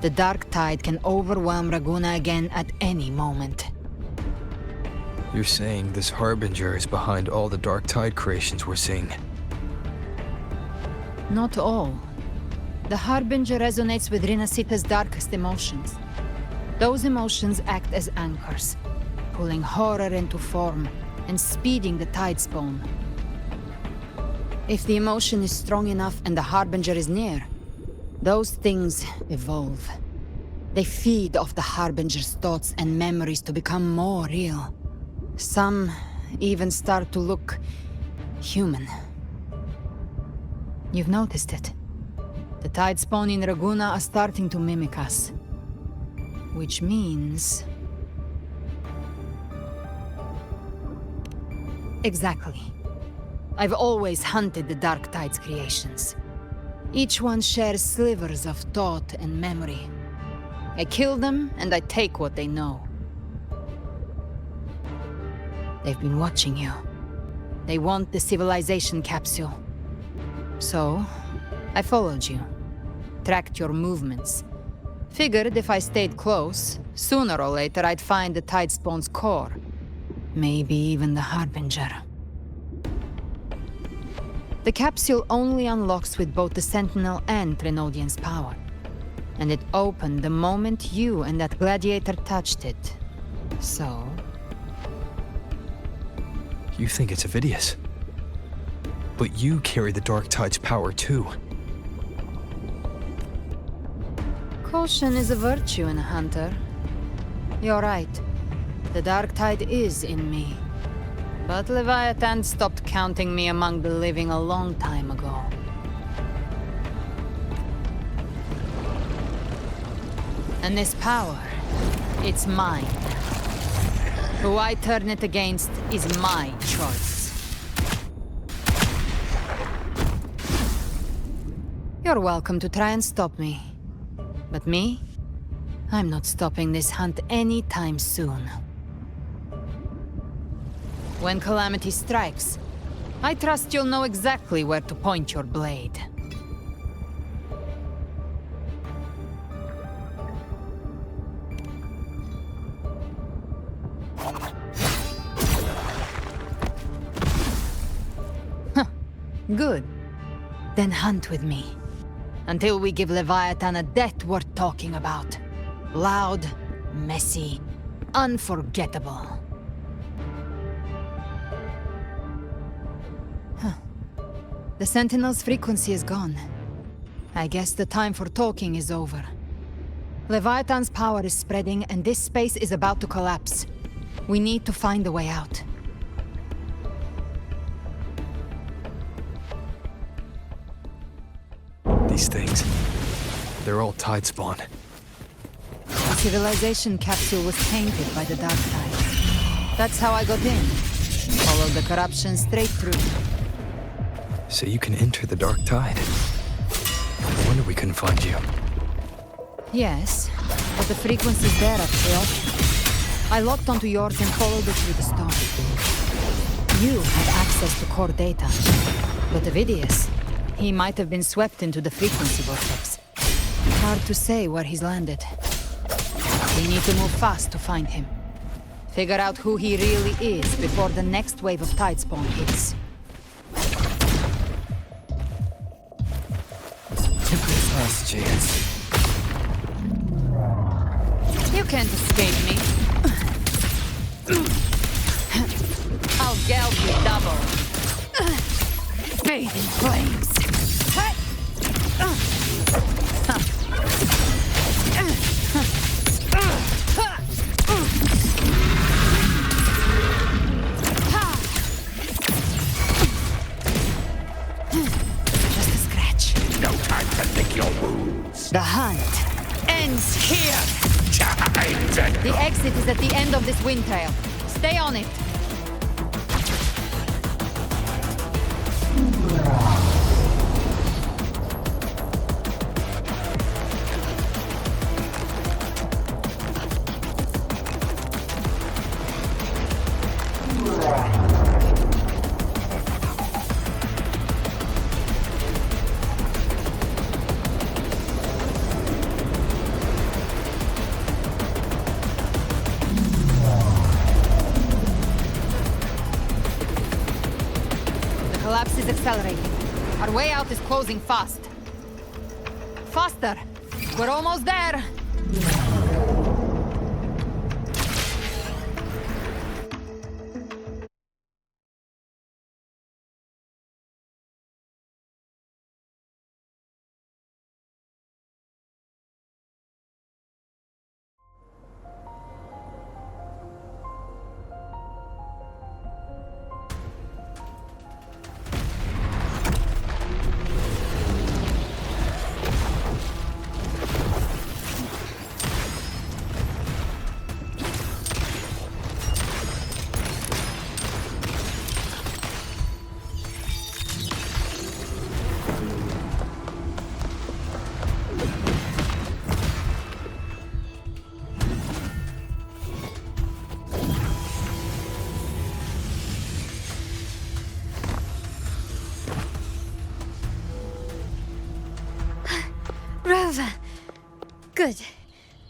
S7: the dark tide can overwhelm Raguna again at any moment.
S2: You're saying this Harbinger is behind all the Dark Tide creations we're seeing?
S7: Not all. The Harbinger resonates with Rinasita's darkest emotions. Those emotions act as anchors, pulling horror into form and speeding the Tidespawn. If the emotion is strong enough and the Harbinger is near, those things evolve. They feed off the Harbinger's thoughts and memories to become more real. Some even start to look human. You've noticed it. The Tidespawn in Raguna are starting to mimic us. Which means... Exactly. I've always hunted the Dark Tide's creations. Each one shares slivers of thought and memory. I kill them, and I take what they know. They've been watching you. They want the civilization capsule. So, I followed you. Tracked your movements. Figured if I stayed close, sooner or later I'd find the Tidespawn's core. Maybe even the Harbinger. The capsule only unlocks with both the Sentinel and Trinodian's power. And it opened the moment you and that gladiator touched it. So...
S2: You think it's Avidius. But you carry the Dark Tide's power too.
S7: Caution is a virtue in a hunter. You're right. The Dark Tide is in me. But Leviathan stopped counting me among the living a long time ago. And this power, it's mine. Who I turn it against is my choice. You're welcome to try and stop me. But me? I'm not stopping this hunt anytime soon. When calamity strikes, I trust you'll know exactly where to point your blade. Good. Then hunt with me. Until we give Leviathan a death worth talking about. Loud, messy, unforgettable. The Sentinel's frequency is gone. I guess the time for talking is over. Leviathan's power is spreading and this space is about to collapse. We need to find a way out.
S2: These things, they're all Tidespawn.
S7: The civilization capsule was tainted by the Dark Tide. That's how I got in. Followed the corruption straight through.
S2: So you can enter the Dark Tide. No wonder we couldn't find you.
S7: Yes, but the frequency's there after all. I locked onto yours and followed it through the storm. You have access to core data. But Avidius, he might have been swept into the frequency vortex. Hard to say where he's landed. We need to move fast to find him. Figure out who he really is before the next wave of Tidespawn hits.
S2: Temperance last chance.
S7: You can't escape me. I'll geld you double. Bathe in flames. Just a scratch.
S6: No time to lick your wounds.
S7: The hunt ends here.
S6: Time to
S7: The exit is at the end of this wind trail. Stay on it. accelerating. Our way out is closing fast. Faster! We're almost there!
S1: Rover. Good.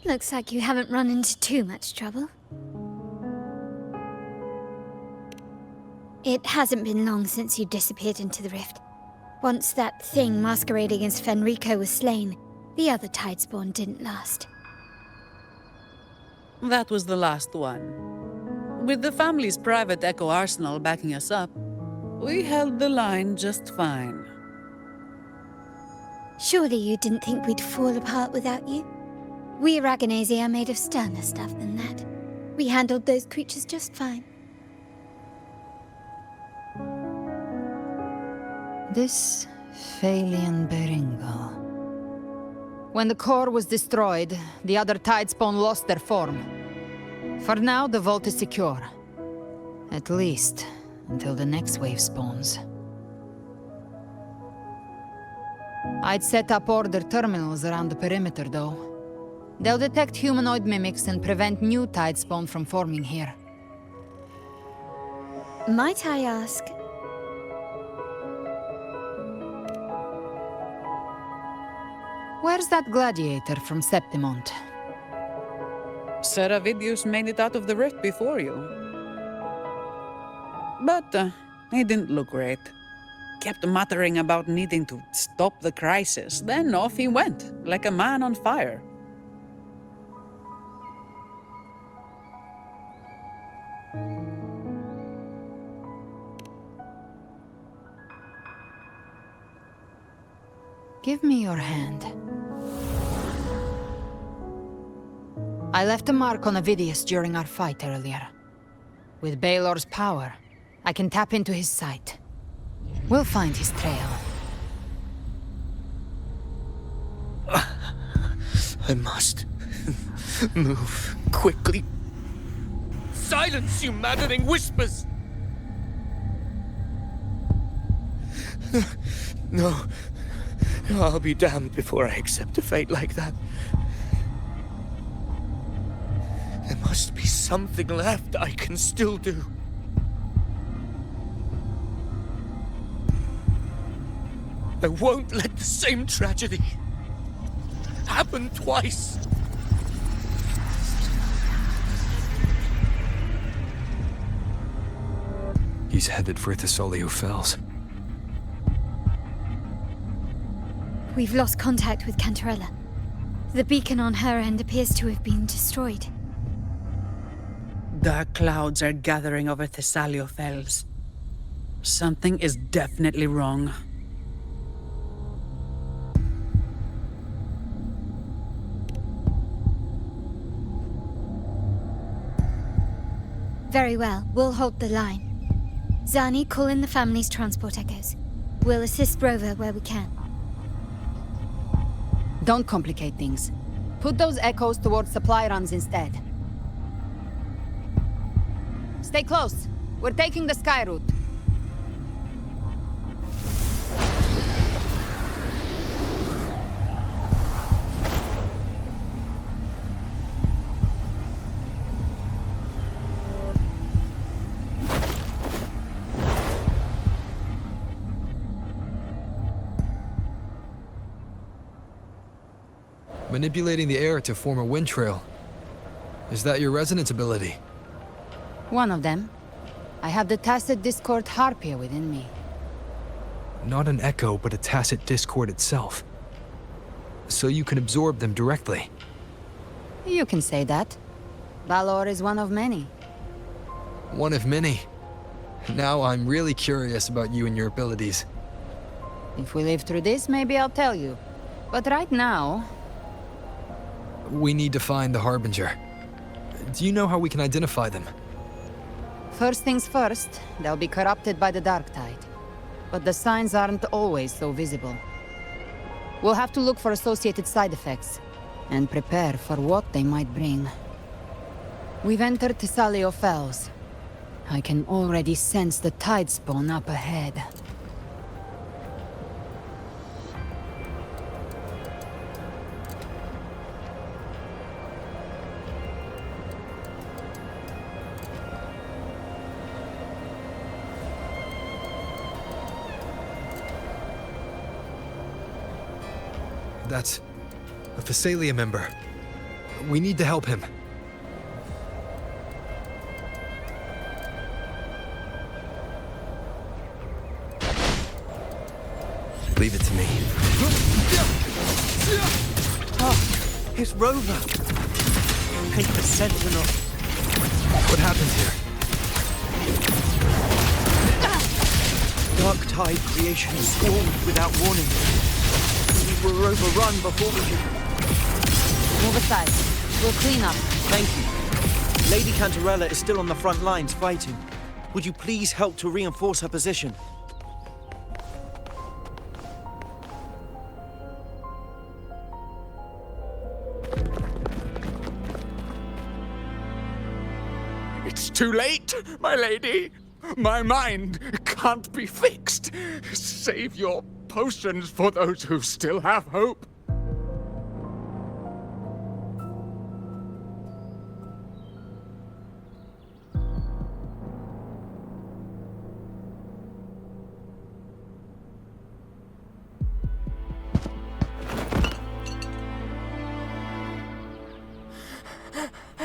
S1: Looks like you haven't run into too much trouble. It hasn't been long since you disappeared into the rift. Once that thing masquerading as Fenrico was slain, the other Tidespawn didn't last.
S11: That was the last one. With the family's private Echo arsenal backing us up, we held the line just fine.
S1: Surely you didn't think we'd fall apart without you? We Aragonese are made of sterner stuff than that. We handled those creatures just fine.
S7: This Phalian Beringo. When the core was destroyed, the other Tidespawn lost their form. For now, the vault is secure. At least, until the next wave spawns. I'd set up order terminals around the perimeter, though. They'll detect humanoid mimics and prevent new Tidespawn from forming here.
S1: Might I ask?
S7: Where's that gladiator from GameZpoiint?
S11: Seravidius made it out of the rift before you. But he didn't look great. Kept muttering about needing to stop the crisis, then off he went, like a man on fire.
S7: Give me your hand. I left a mark on Avidius during our fight earlier. With Baelor's power, I can tap into his sight. We'll find his trail.
S4: I must move quickly. Silence, you maddening whispers! No, I'll be damned before I accept a fate like that. There must be something left I can still do. I won't let the same tragedy happen twice.
S2: He's headed for Thessalio Fells.
S1: We've lost contact with Cantarella. The beacon on her end appears to have been destroyed.
S11: Dark clouds are gathering over Thessalio Fells. Something is definitely wrong.
S1: Very well, we'll hold the line. Zani, call in the family's transport echoes. We'll assist Rover where we can.
S7: Don't complicate things. Put those echoes towards supply runs instead. Stay close. We're taking the sky route.
S2: Manipulating the air to form a wind trail. Is that your resonance ability?
S7: One of them. I have the Tacit Discord Harpia within me.
S2: Not an echo, but a tacit discord itself. So you can absorb them directly.
S7: You can say that. Valor is one of many.
S2: One of many. Now I'm really curious about you and your abilities.
S7: If we live through this, maybe I'll tell you. But right now...
S2: We need to find the Harbinger. Do you know how we can identify them?
S7: First things first, they'll be corrupted by the dark tide. But the signs aren't always so visible. We'll have to look for associated side effects, and prepare for what they might bring. We've entered Thessalio Fells. I can already sense the tide spawn up ahead.
S2: That's a Thessalia member. We need to help him. Leave it to me.
S9: Oh, it's Rover. And the Sentinel.
S2: What happened here?
S9: Dark tide creation swarmed without warning. We were overrun before we could...
S7: Move aside. We'll clean up.
S9: Thank you. Lady Cantarella is still on the front lines fighting. Would you please help to reinforce her position?
S10: It's too late, my lady. My mind can't be fixed. Save your potions for those who still have hope.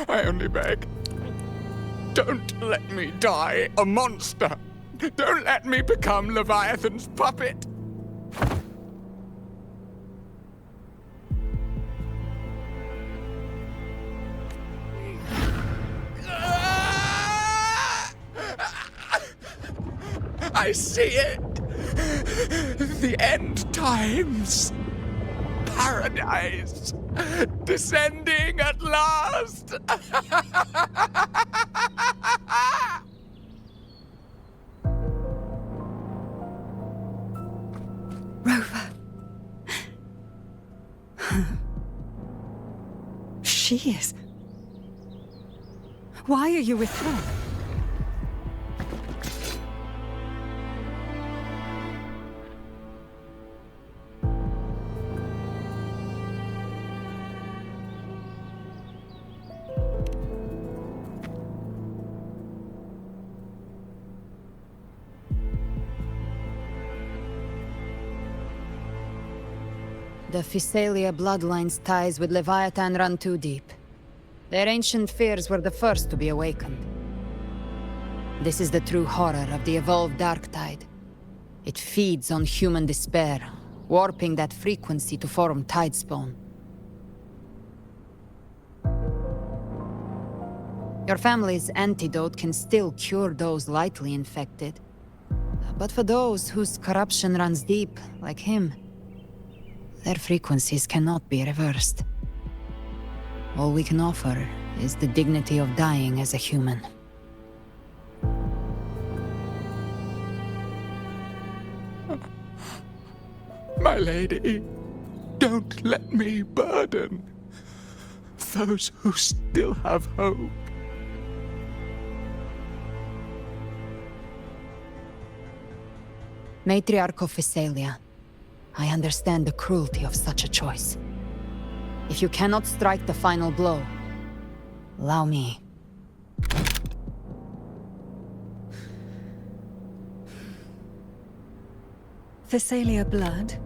S10: I only beg. Don't let me die a monster. Don't let me become Leviathan's puppet. I see it. The end times. Paradise. Descending at last.
S8: Rover. She is. Why are you with her?
S7: The Thessalia bloodline's ties with Leviathan run too deep. Their ancient fears were the first to be awakened. This is the true horror of the evolved dark tide. It feeds on human despair, warping that frequency to form tidespawn. Your family's antidote can still cure those lightly infected. But for those whose corruption runs deep, like him, their frequencies cannot be reversed. All we can offer is the dignity of dying as a human.
S10: My lady, don't let me burden those who still have hope.
S7: Matriarch of Thessalia, I understand the cruelty of such a choice. If you cannot strike the final blow, allow me.
S8: Thessalia blood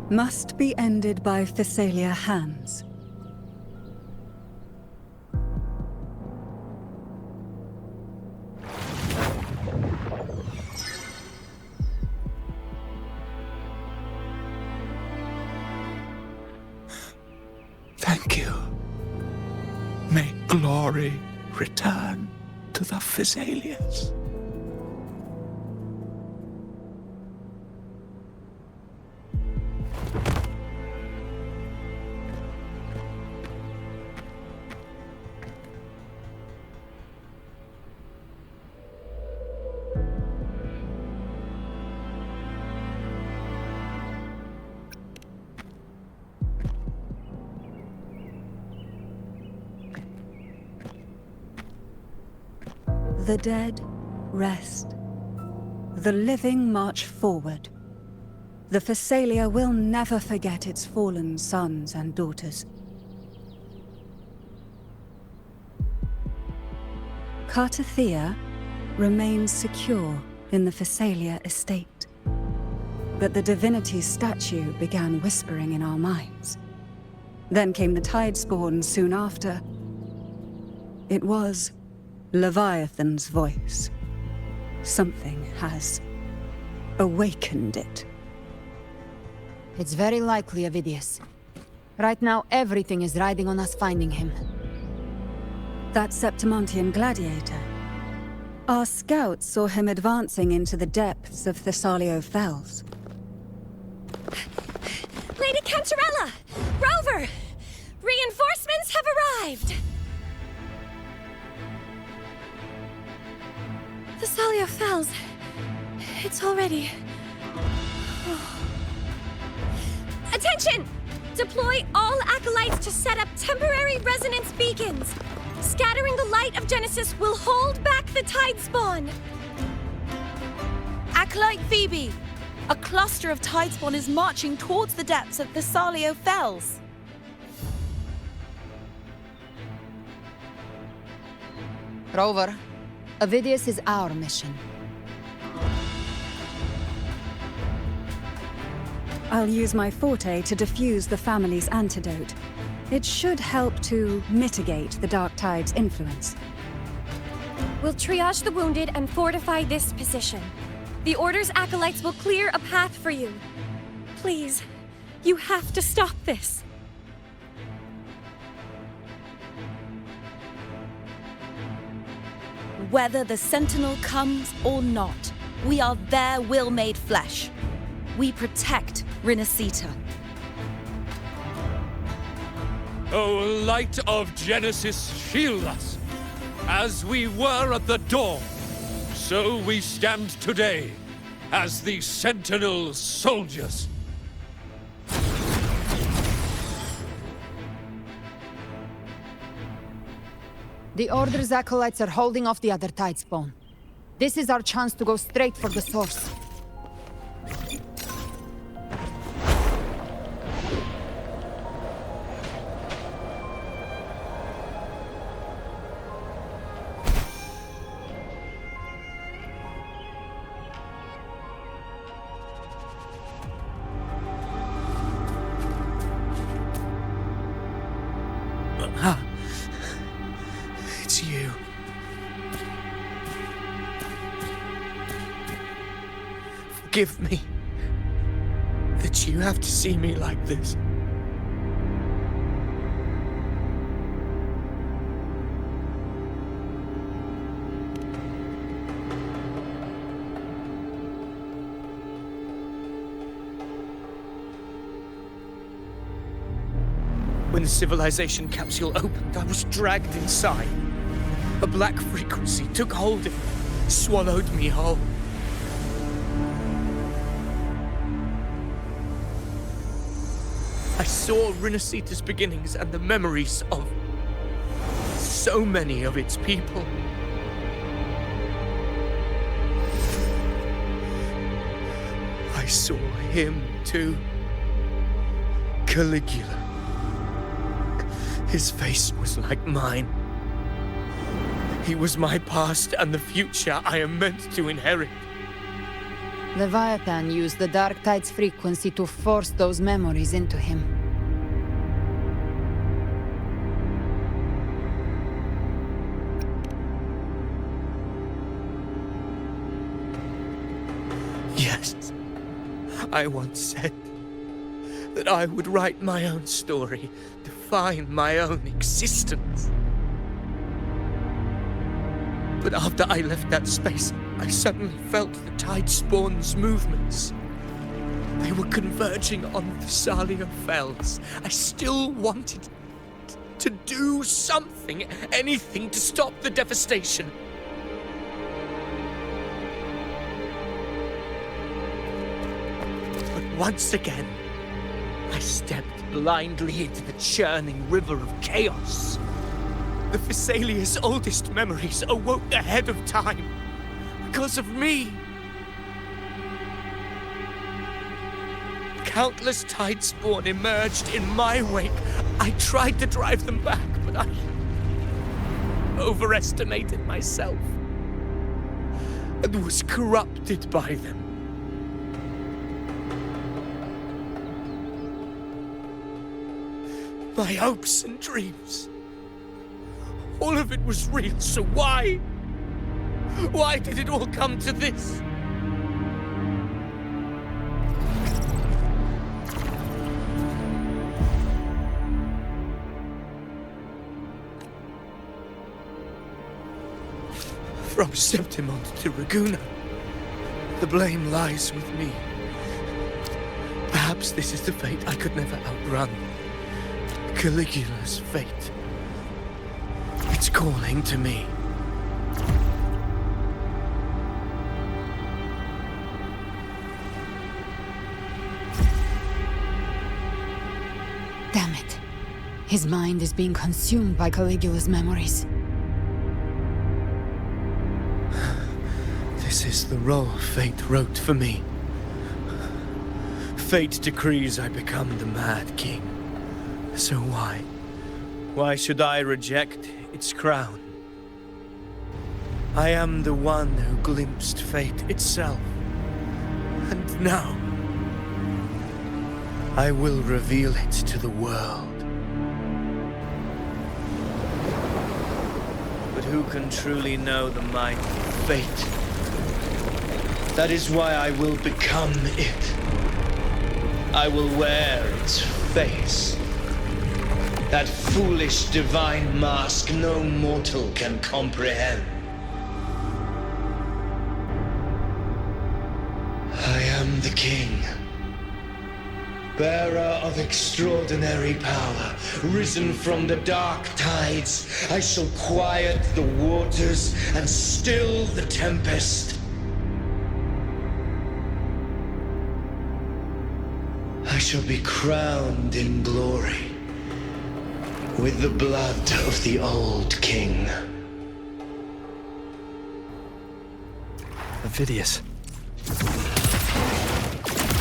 S8: must be ended by Thessalia hands.
S10: Thank you. May glory return to the Physalians.
S8: The dead rest. The living march forward. The Phasalia will never forget its fallen sons and daughters. Cartathea remains secure in the Phasalia estate. But the divinity's statue began whispering in our minds. Then came the Tidespawn soon after. It was Leviathan's voice. Something has awakened it.
S7: It's very likely, Avidius. Right now, everything is riding on us finding him.
S8: That Septimontian gladiator. Our scouts saw him advancing into the depths of Thessalio Fells.
S16: Lady Cantarella! Rover! Reinforcements have arrived! Thessalio Fells. It's already... Attention! Deploy all acolytes to set up temporary resonance beacons. Scattering the light of Genesis will hold back the Tidespawn.
S12: Acolyte Phoebe! A cluster of Tidespawn is marching towards the depths of Thessalio Fells.
S7: Rover, Avidius is our mission.
S8: I'll use my forte to defuse the family's antidote. It should help to mitigate the Dark Tide's influence.
S16: We'll triage the wounded and fortify this position. The Order's acolytes will clear a path for you. Please, you have to stop this.
S12: Whether the Sentinel comes or not, we are their will made flesh. We protect Rinascita.
S17: O light of Genesis, shield us. As we were at the dawn, so we stand today as the Sentinel soldiers.
S7: The Order's acolytes are holding off the other Tidespawn. This is our chance to go straight for the source.
S9: It's you. Forgive me that you have to see me like this. When the civilization capsule opened, I was dragged inside. A black frequency took hold of me, swallowed me whole. I saw Rinascita's beginnings and the memories of so many of its people. I saw him too. Caligula. His face was like mine. He was my past and the future I am meant to inherit.
S7: Leviathan used the Dark Tide's frequency to force those memories into him.
S9: Yes, I once said that I would write my own story, define my own existence. But after I left that space, I suddenly felt the Tidespawn's movements. They were converging on the Thalia Fells. I still wanted to do something, anything to stop the devastation. But once again, I stepped blindly into the churning river of chaos. The Thessalia's oldest memories awoke ahead of time because of me. Countless Tidespawn emerged in my wake. I tried to drive them back, but I overestimated myself and was corrupted by them. My hopes and dreams, all of it was real, so why? Why did it all come to this? From Septimont to Raguna, the blame lies with me. Perhaps this is the fate I could never outrun. Caligula's fate. It's calling to me.
S7: Damn it. His mind is being consumed by Caligula's memories.
S9: This is the role fate wrote for me. Fate decrees I become the Mad King. So why? Why should I reject its crown? I am the one who glimpsed fate itself. And now, I will reveal it to the world. But who can truly know the mind of fate? That is why I will become it. I will wear its face. That foolish divine mask no mortal can comprehend. I am the king, bearer of extraordinary power, risen from the dark tides. I shall quiet the waters and still the tempest. I shall be crowned in glory with the blood of the old king.
S2: Avidius.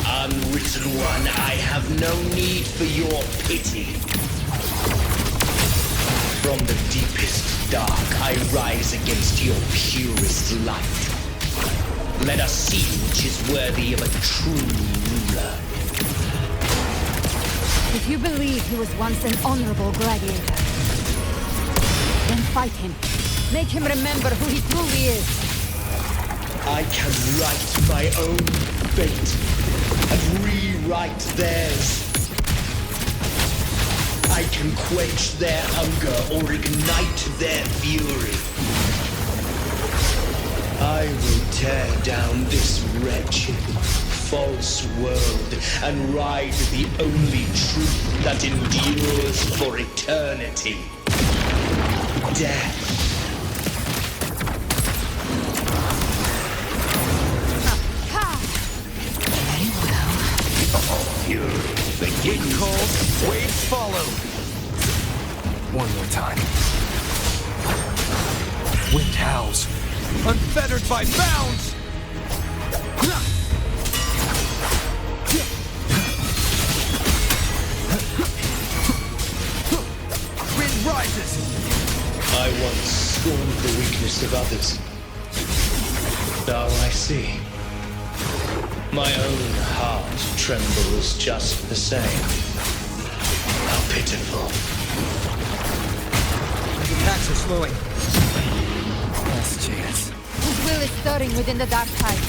S6: Unwritten one, I have no need for your pity. From the deepest dark, I rise against your purest light. Let us see which is worthy of a true ruler.
S7: If you believe he was once an honorable gladiator, then fight him. Make him remember who he truly is.
S6: I can write my own fate and rewrite theirs. I can quench their hunger or ignite their fury. I will tear down this wretched, false world and ride the only truth that endures for eternity. Death.
S7: Very well.
S10: Wind calls, waves follow.
S2: One more time. Wind howls.
S10: Unfettered by bounds! Wind rises!
S6: I once scorned the weakness of others. Now I see. My own heart trembles just the same. How pitiful.
S10: The attacks are slowing.
S2: Last chance.
S7: His will is stirring within the dark tide.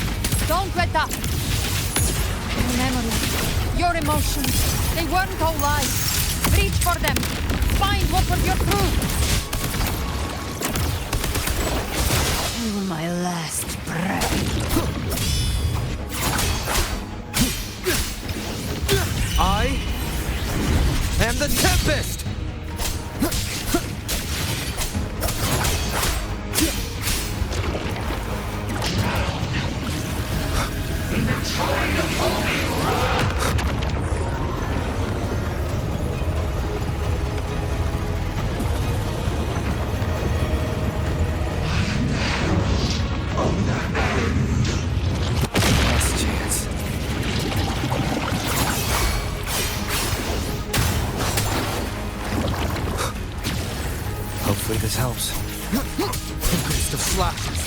S7: Don't let up. Your memories, your emotions, they weren't all lies. Reach for them. Find what was your truth. Till my last breath.
S2: I am the Tempest! Last chance. Hopefully this helps. Increase the flashes.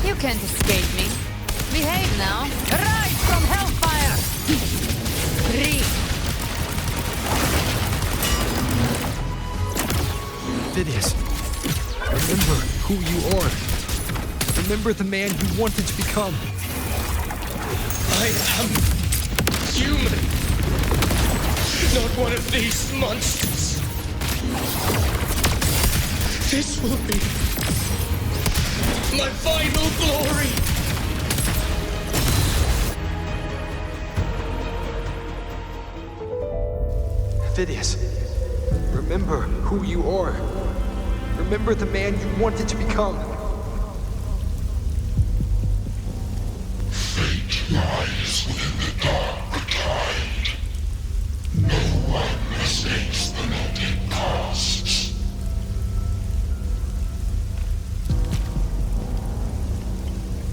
S7: You can't escape me. Behave now. Rise from hellfire! Breathe.
S2: Phineas, remember who you are. Remember the man you wanted to become.
S6: I am human, not one of these monsters. This will be my final glory.
S2: Phineas, remember who you are. Remember the man you wanted to become.
S18: Fate lies within the dark tide. No one escapes the melting casts.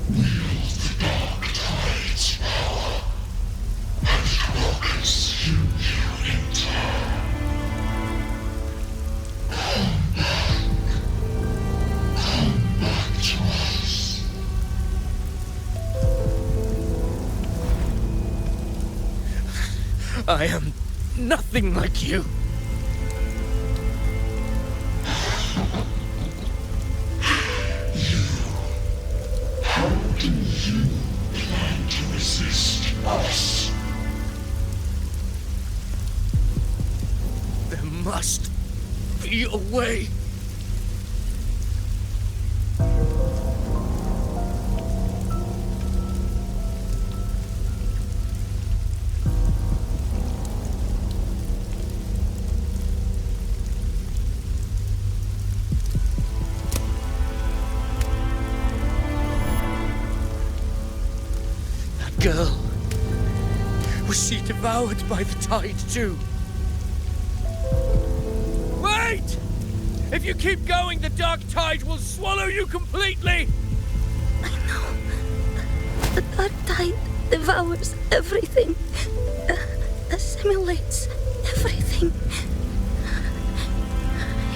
S18: Wield the dark tide's power, and it will consume you in turn. Come back to us.
S6: I am nothing like you.
S18: How do you plan to resist us?
S6: There must be a way. That girl. Was she devoured by the tide too?
S4: Wait! If you keep going, the dark tide will swallow you completely!
S3: The dark tide devours everything, assimilates everything.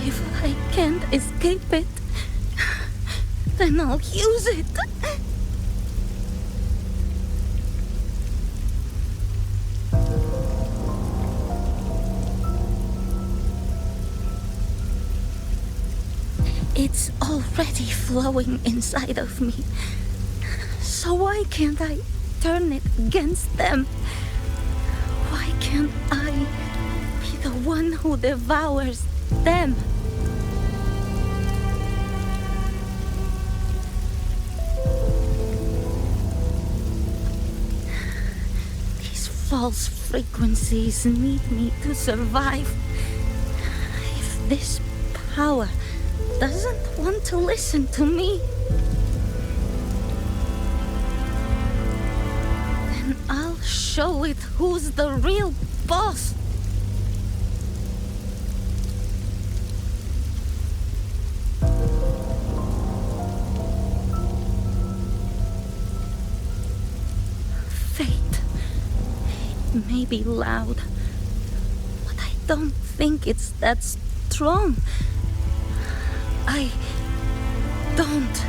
S3: If I can't escape it, then I'll use it. It's already flowing inside of me. So why can't I turn it against them? Why can't I be the one who devours them? These false frequencies need me to survive. If this power doesn't want to listen to me, then I'll show it who's the real boss. Fate. It may be loud, but I don't think it's that strong. I don't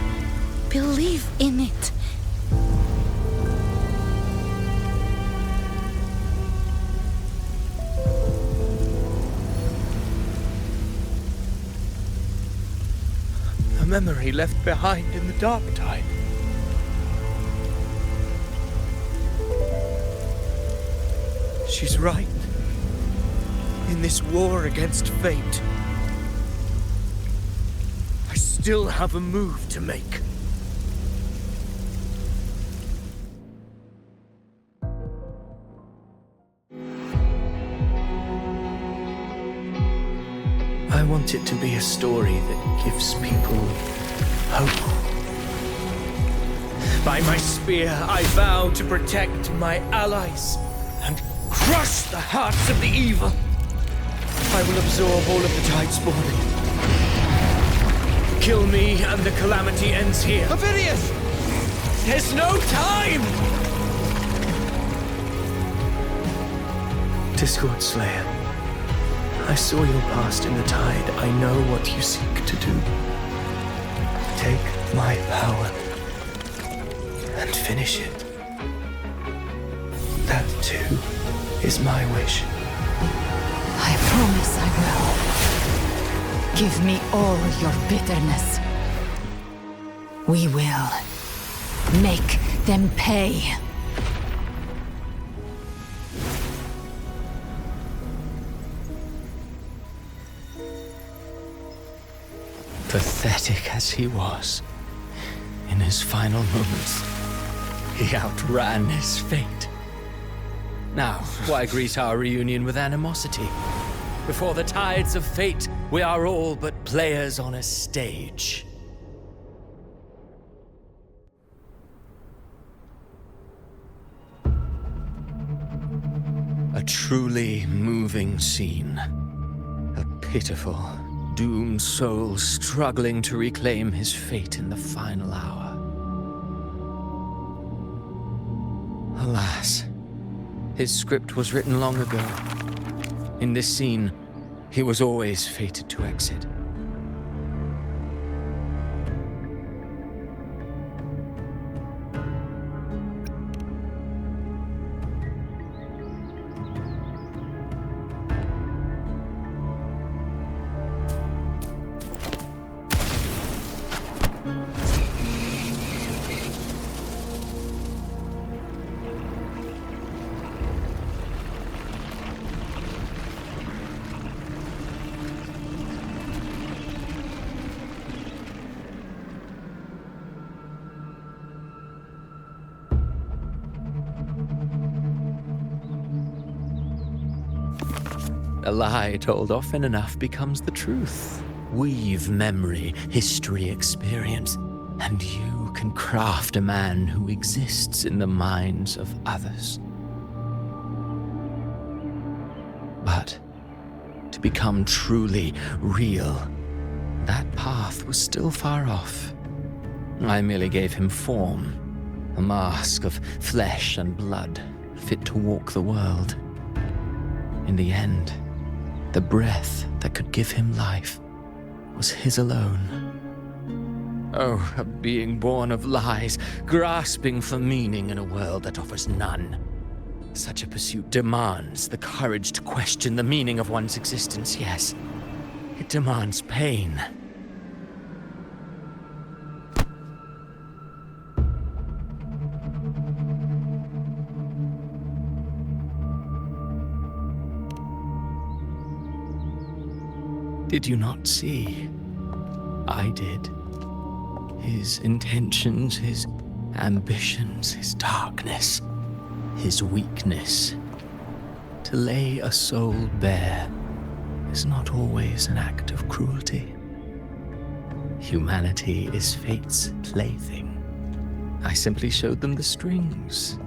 S3: believe in it.
S6: A memory left behind in the dark tide.
S9: She's right. In this war against fate, I still have a move to make. I want it to be a story that gives people hope. By my spear, I vow to protect my allies and crush the hearts of the evil. I will absorb all of the Tidespawn. Kill me and the calamity ends here. Ophidius! There's no time! Discord Slayer, I saw your past in the Tide. I know what you seek to do. Take my power and finish it. That too is my wish.
S7: I promise I will. Give me all your bitterness. We will make them pay.
S5: Pathetic as he was, in his final moments, he outran his fate. Now, why greet our reunion with animosity? Before the tides of fate, we are all but players on a stage. A truly moving scene. A pitiful, doomed soul struggling to reclaim his fate in the final hour. Alas, his script was written long ago. In this scene, he was always fated to exit. A lie told often enough becomes the truth. Weave memory, history, experience, and you can craft a man who exists in the minds of others. But to become truly real, that path was still far off. I merely gave him form, a mask of flesh and blood, fit to walk the world. In the end, the breath that could give him life was his alone. Oh, a being born of lies, grasping for meaning in a world that offers none. Such a pursuit demands the courage to question the meaning of one's existence, yes. It demands pain. Did you not see? I did. His intentions, his ambitions, his darkness, his weakness. To lay a soul bare is not always an act of cruelty. Humanity is fate's plaything. I simply showed them the strings.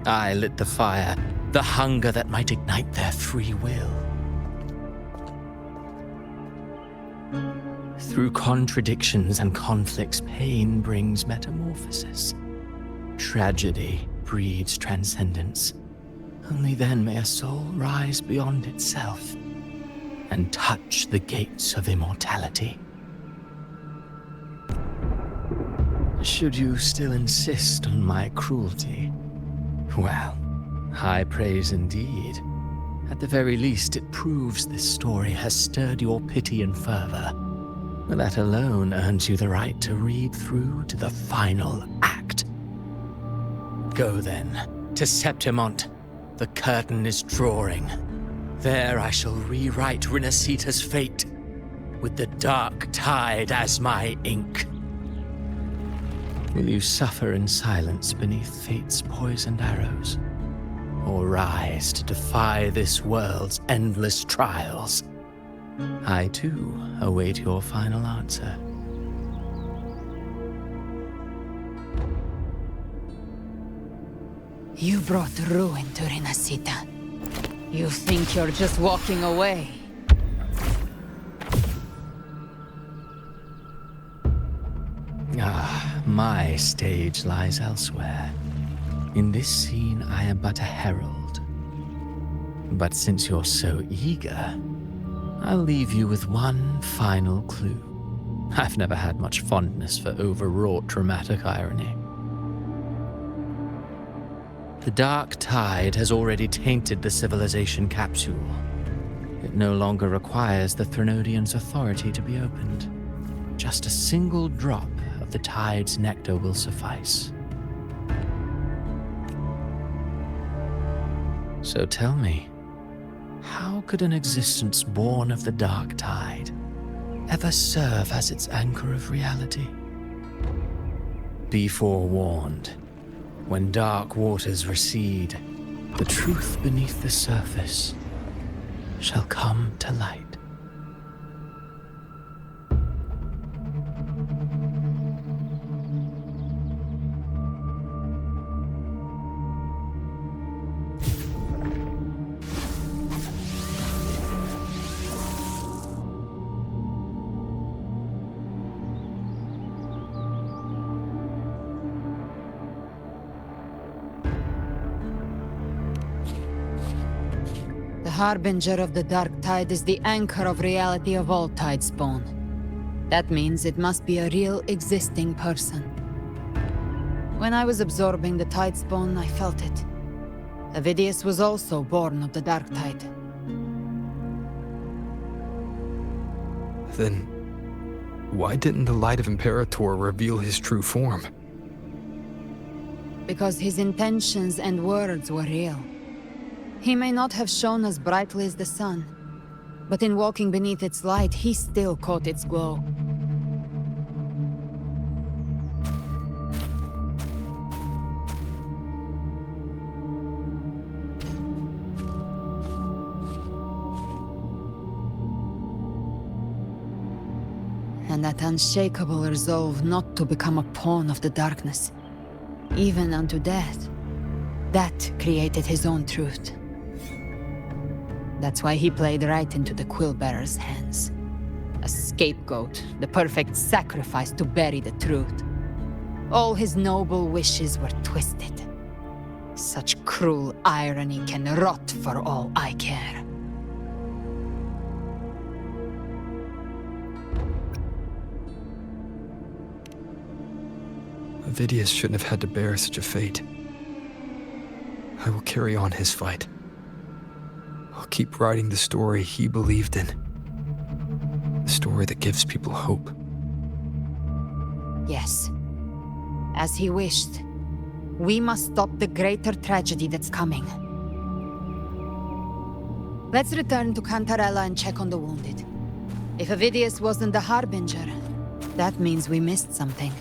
S5: I lit the fire, the hunger that might ignite their free will. Through contradictions and conflicts, pain brings metamorphosis. Tragedy breeds transcendence. Only then may a soul rise beyond itself and touch the gates of immortality. Should you still insist on my cruelty, well, high praise indeed. At the very least, it proves this story has stirred your pity and fervor. That alone earns you the right to read through to the final act. Go then to GameZpoiint, the curtain is drawing. There I shall rewrite Rinasita's fate, with the dark tide as my ink. Will you suffer in silence beneath fate's poisoned arrows? Or rise to defy this world's endless trials? I too await your final answer.
S7: You brought ruin to Rinasita. You think you're just walking away?
S5: My stage lies elsewhere. In this scene, I am but a herald. But since you're so eager, I'll leave you with one final clue. I've never had much fondness for overwrought dramatic irony. The dark tide has already tainted the civilization capsule. It no longer requires the Threnodians' authority to be opened. Just a single drop of the tide's nectar will suffice. So tell me, how could an existence born of the dark tide ever serve as its anchor of reality? Be forewarned. When dark waters recede, the truth beneath the surface shall come to light.
S7: The harbinger of the dark tide is the anchor of reality of all Tidespawn. That means it must be a real existing person. When I was absorbing the Tidespawn, I felt it. Avidius was also born of the dark tide.
S2: Then, why didn't the Light of Imperator reveal his true form?
S7: Because his intentions and words were real. He may not have shone as brightly as the sun, but in walking beneath its light, he still caught its glow. And that unshakable resolve not to become a pawn of the darkness, even unto death, that created his own truth. That's why he played right into the Quillbearer's hands. A scapegoat, the perfect sacrifice to bury the truth. All his noble wishes were twisted. Such cruel irony can rot for all I care.
S2: Avidius shouldn't have had to bear such a fate. I will carry on his fight. I'll keep writing the story he believed in. The story that gives people hope.
S7: Yes. As he wished. We must stop the greater tragedy that's coming. Let's return to Cantarella and check on the wounded. If Avidius wasn't the Harbinger, that means we missed something.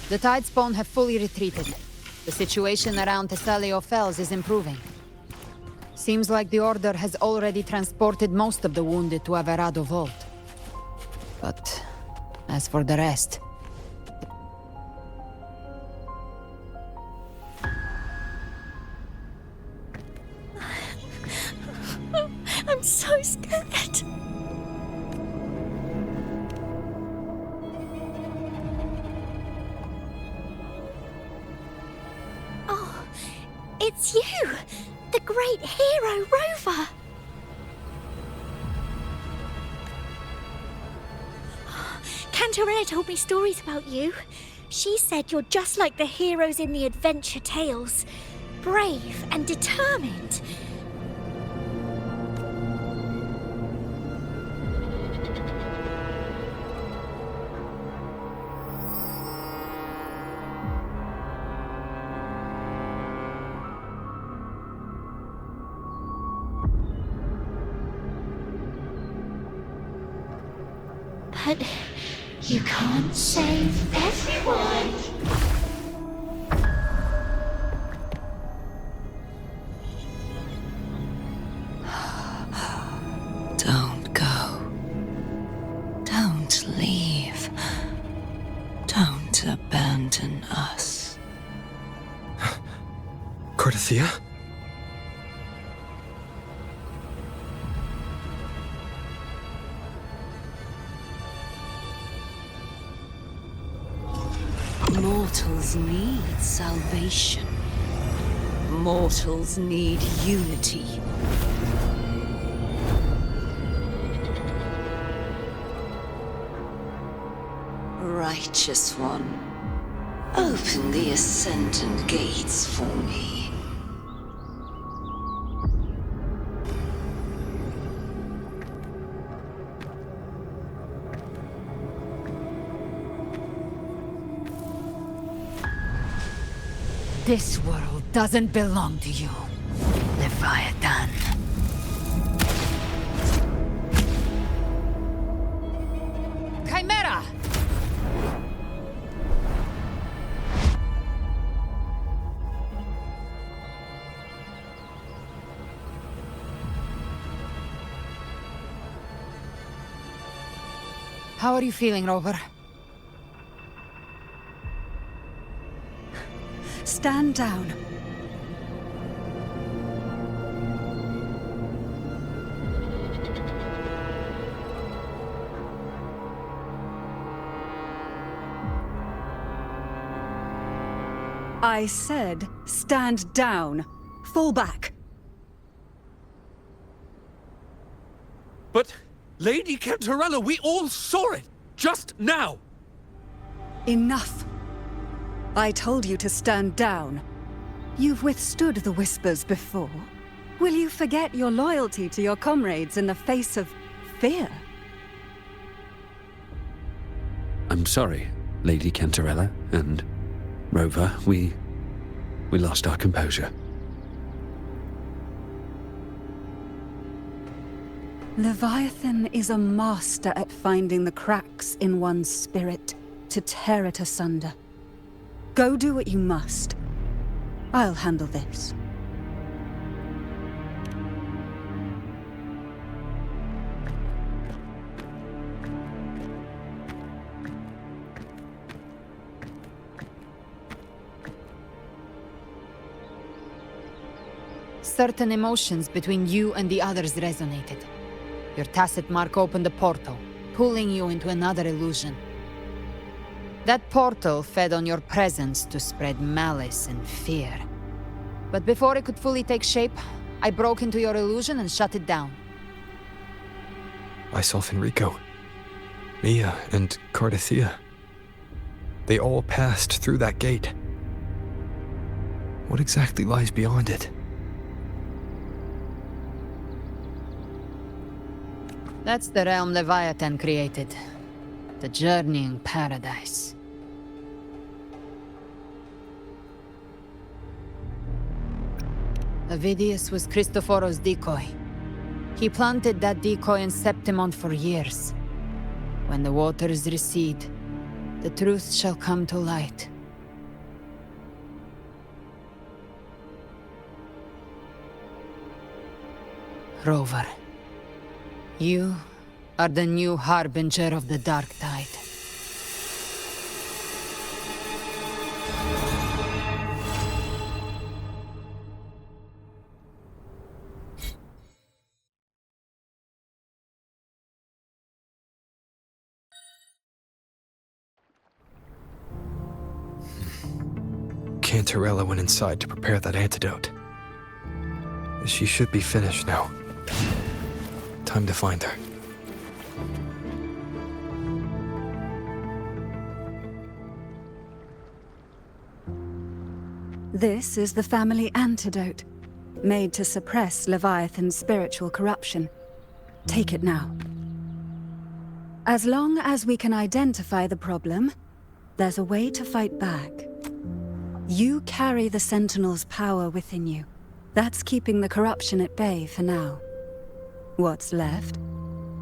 S7: The Tidespawn have fully retreated. The situation around Thessalio Fells is improving. Seems like the Order has already transported most of the wounded to Averado Vault. But as for the rest...
S16: I'm so scared.
S3: It's you! The great hero, Rover! Cantarella told me stories about you. She said you're just like the heroes in the adventure tales.
S1: brave and determined.
S15: But you can't save everyone. Don't go. Don't leave. Don't abandon us.
S2: Cartathea?
S15: Mortals need salvation. Mortals need unity. Righteous One, open the Ascendant gates for me.
S7: This world doesn't belong to you, Leviathan. Chimera! How are you feeling, Rover?
S8: Stand down. I said, stand down. Fall back.
S17: But, Lady Cantarella, we all saw it! Just now!
S8: Enough. I told you to stand down. You've withstood the whispers before. Will you forget your loyalty to your comrades in the face of fear?
S19: I'm sorry, Lady Cantarella and Rover. We lost our composure.
S8: Leviathan is a master at finding the cracks in one's spirit to tear it asunder. Go do what you must. I'll handle this.
S7: Certain emotions between you and the others resonated. Your tacit mark opened a portal, pulling you into another illusion. That portal fed on your presence to spread malice and fear. But before it could fully take shape, I broke into your illusion and shut it down.
S2: I saw Fenrico, Mia, and Cartathea. They all passed through that gate. What exactly lies beyond it?
S7: That's the realm Leviathan created. The journeying paradise. Avidius was Cristoforo's decoy. He planted that decoy in Septimont for years. When the waters recede, the truth shall come to light. Rover, you are the new harbinger of the dark tide.
S2: Cantarella went inside to prepare that antidote. She should be finished now. Time to find her.
S8: This is the family antidote, made to suppress Leviathan's spiritual corruption. Take it now. As long as we can identify the problem, there's a way to fight back. You carry the Sentinel's power within you. That's keeping the corruption at bay for now. What's left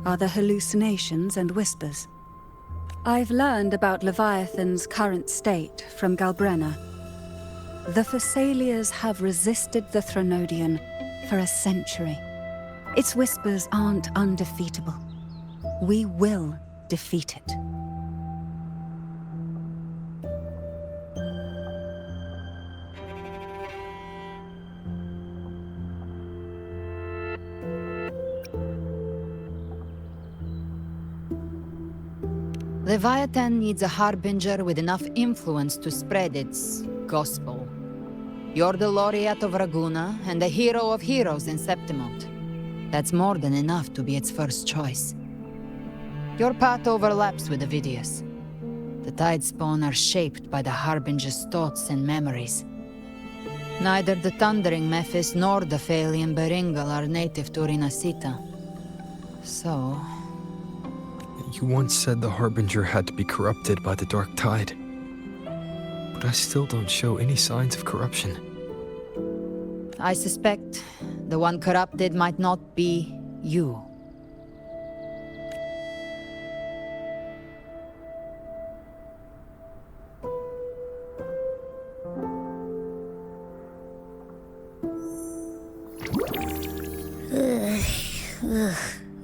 S8: are the hallucinations and whispers. I've learned about Leviathan's current state from Galbrena. The Thessalians have resisted the Threnodian for a century. Its whispers aren't undefeatable. We will defeat it.
S7: Leviathan needs a harbinger with enough influence to spread its gospel. You're the laureate of Raguna and the hero of heroes in Septimont. That's more than enough to be its first choice. Your path overlaps with Avidius. The Tidespawn are shaped by the harbinger's thoughts and memories. Neither the Thundering Mephis nor the Phalian Beringal are native to Rinasita. So...
S2: You once said the Harbinger had to be corrupted by the Dark Tide. But I still don't show any signs of corruption.
S7: I suspect the one corrupted might not be you.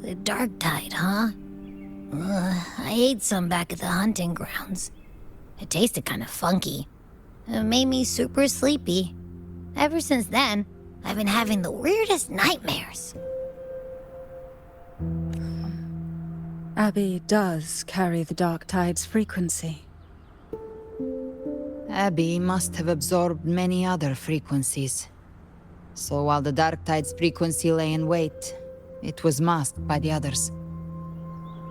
S1: The Dark Tide, huh? I ate some back at the hunting grounds. It tasted kind of funky. It made me super sleepy. Ever since then, I've been having the weirdest nightmares.
S8: Abby does carry the Dark Tide's frequency.
S7: Abby must have absorbed many other frequencies. So while the Dark Tide's frequency lay in wait, it was masked by the others.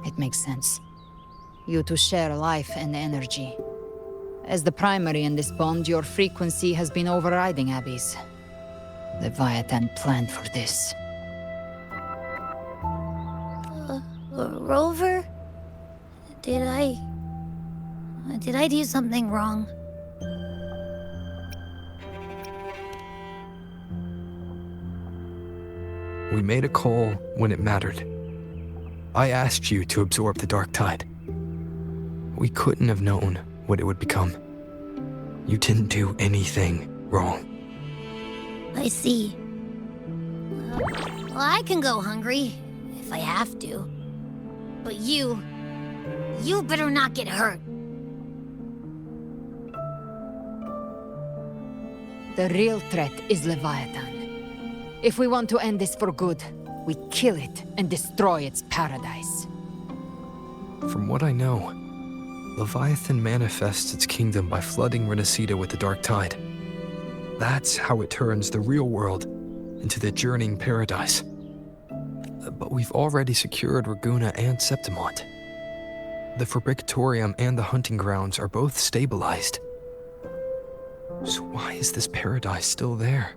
S7: It makes sense. You two share life and energy. As the primary in this bond, your frequency has been overriding Abby's. Leviathan planned for this.
S1: Rover? Did I do something wrong?
S2: We made a call when it mattered. I asked you to absorb the Dark Tide. We couldn't have known what it would become. You didn't do anything wrong.
S1: I see. Well, I can go hungry, if I have to. But you better not get hurt.
S7: The real threat is Leviathan. If we want to end this for good, we kill it and destroy its paradise.
S2: From what I know, Leviathan manifests its kingdom by flooding Rinasita with the Dark Tide. That's how it turns the real world into the journeying paradise. But we've already secured Raguna and Septimont. The Fabricatorium and the hunting grounds are both stabilized. So why is this paradise still there?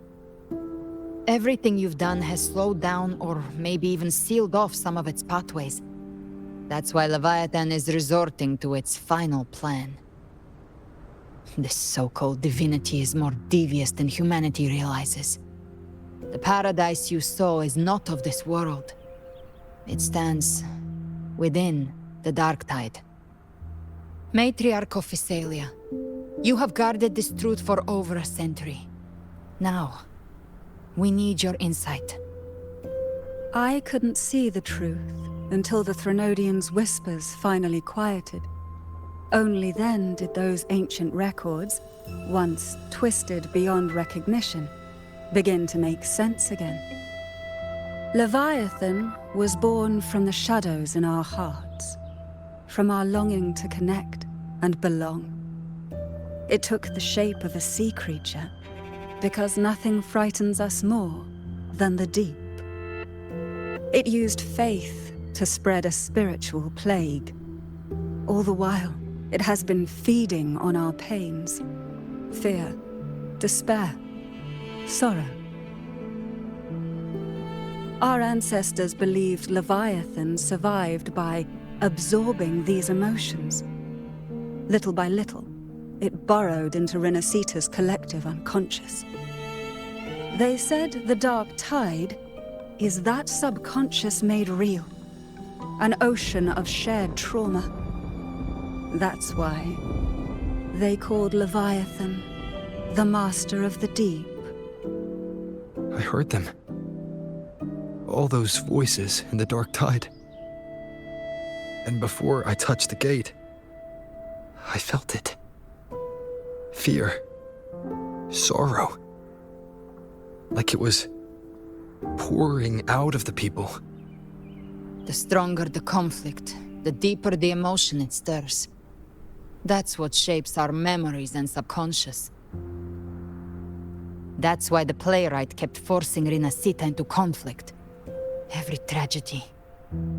S7: Everything you've done has slowed down or maybe even sealed off some of its pathways. That's why Leviathan is resorting to its final plan. This so-called divinity is more devious than humanity realizes. The paradise you saw is not of this world. It stands within the Dark Tide. Matriarch of Physalia, you have guarded this truth for over a century. Now, we need your insight.
S8: I couldn't see the truth until the Threnodians' whispers finally quieted. Only then did those ancient records, once twisted beyond recognition, begin to make sense again. Leviathan was born from the shadows in our hearts, from our longing to connect and belong. It took the shape of a sea creature, because nothing frightens us more than the deep. It used faith to spread a spiritual plague. All the while, it has been feeding on our pains, fear, despair, sorrow. Our ancestors believed Leviathan survived by absorbing these emotions. Little by little, it burrowed into Renacita's collective unconscious. They said the dark tide is that subconscious made real, an ocean of shared trauma. That's why they called Leviathan the Master of the Deep.
S2: I heard them. All those voices in the dark tide. And before I touched the gate, I felt it. Fear. Sorrow. Like it was pouring out of the people.
S7: The stronger the conflict, the deeper the emotion it stirs. That's what shapes our memories and subconscious. That's why the playwright kept forcing Renacita into conflict. Every tragedy,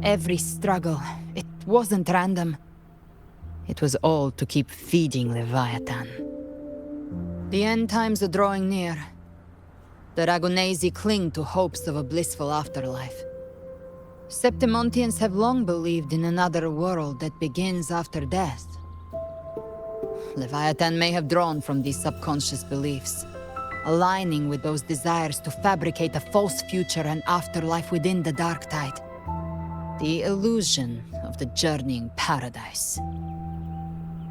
S7: every struggle, it wasn't random. It was all to keep feeding Leviathan. The end times are drawing near. The Ragunesi cling to hopes of a blissful afterlife. Septimontians have long believed in another world that begins after death. Leviathan may have drawn from these subconscious beliefs, aligning with those desires to fabricate a false future and afterlife within the dark tide. The illusion of the journeying paradise.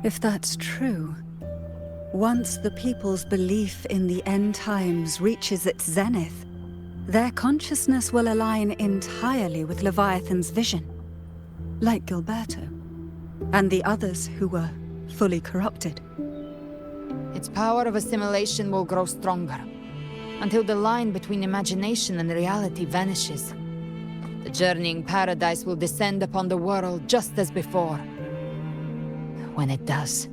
S8: If that's true, once the people's belief in the end times reaches its zenith, their consciousness will align entirely with Leviathan's vision, like Gilberto, and the others who were fully corrupted.
S7: Its power of assimilation will grow stronger, until the line between imagination and reality vanishes. The journeying paradise will descend upon the world just as before. When it does,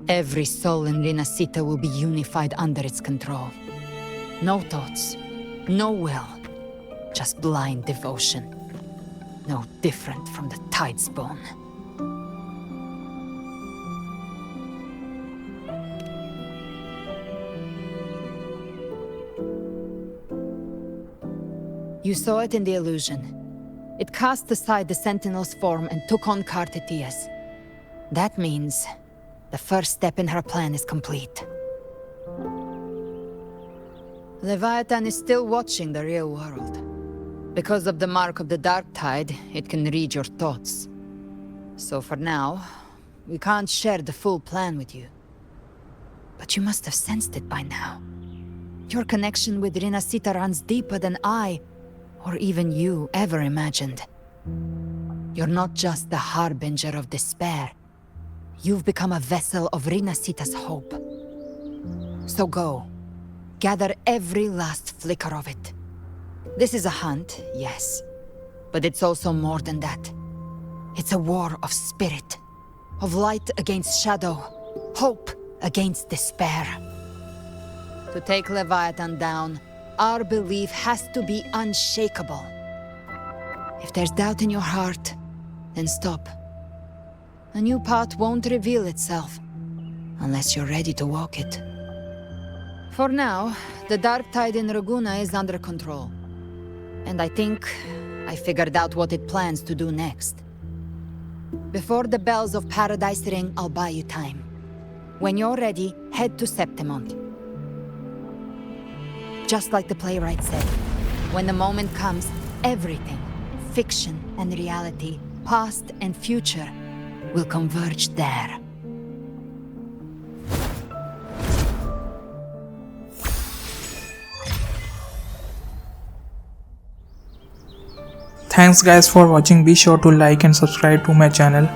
S7: every soul in Renacita will be unified under its control. No thoughts, no will, just blind devotion. No different from the Tidespawn. You saw it in the illusion. It cast aside the Sentinel's form and took on Cartetia's. That means the first step in her plan is complete. Leviathan is still watching the real world. Because of the mark of the Dark Tide, it can read your thoughts. So for now, we can't share the full plan with you. But you must have sensed it by now. Your connection with Renacita runs deeper than I, or even you, ever imagined. You're not just the harbinger of despair. You've become a vessel of Renacita's hope. So go. Gather every last flicker of it. This is a hunt, yes. But it's also more than that. It's a war of spirit. Of light against shadow. Hope against despair. To take Leviathan down, our belief has to be unshakable. If there's doubt in your heart, then stop. A new path won't reveal itself, unless you're ready to walk it. For now, the dark tide in Raguna is under control. And I think I figured out what it plans to do next. Before the bells of Paradise ring, I'll buy you time. When you're ready, head to Septimont. Just like the playwright said, when the moment comes, everything, fiction and reality, past and future, will converge there.
S20: Thanks guys for watching. Be sure to like and subscribe to my channel.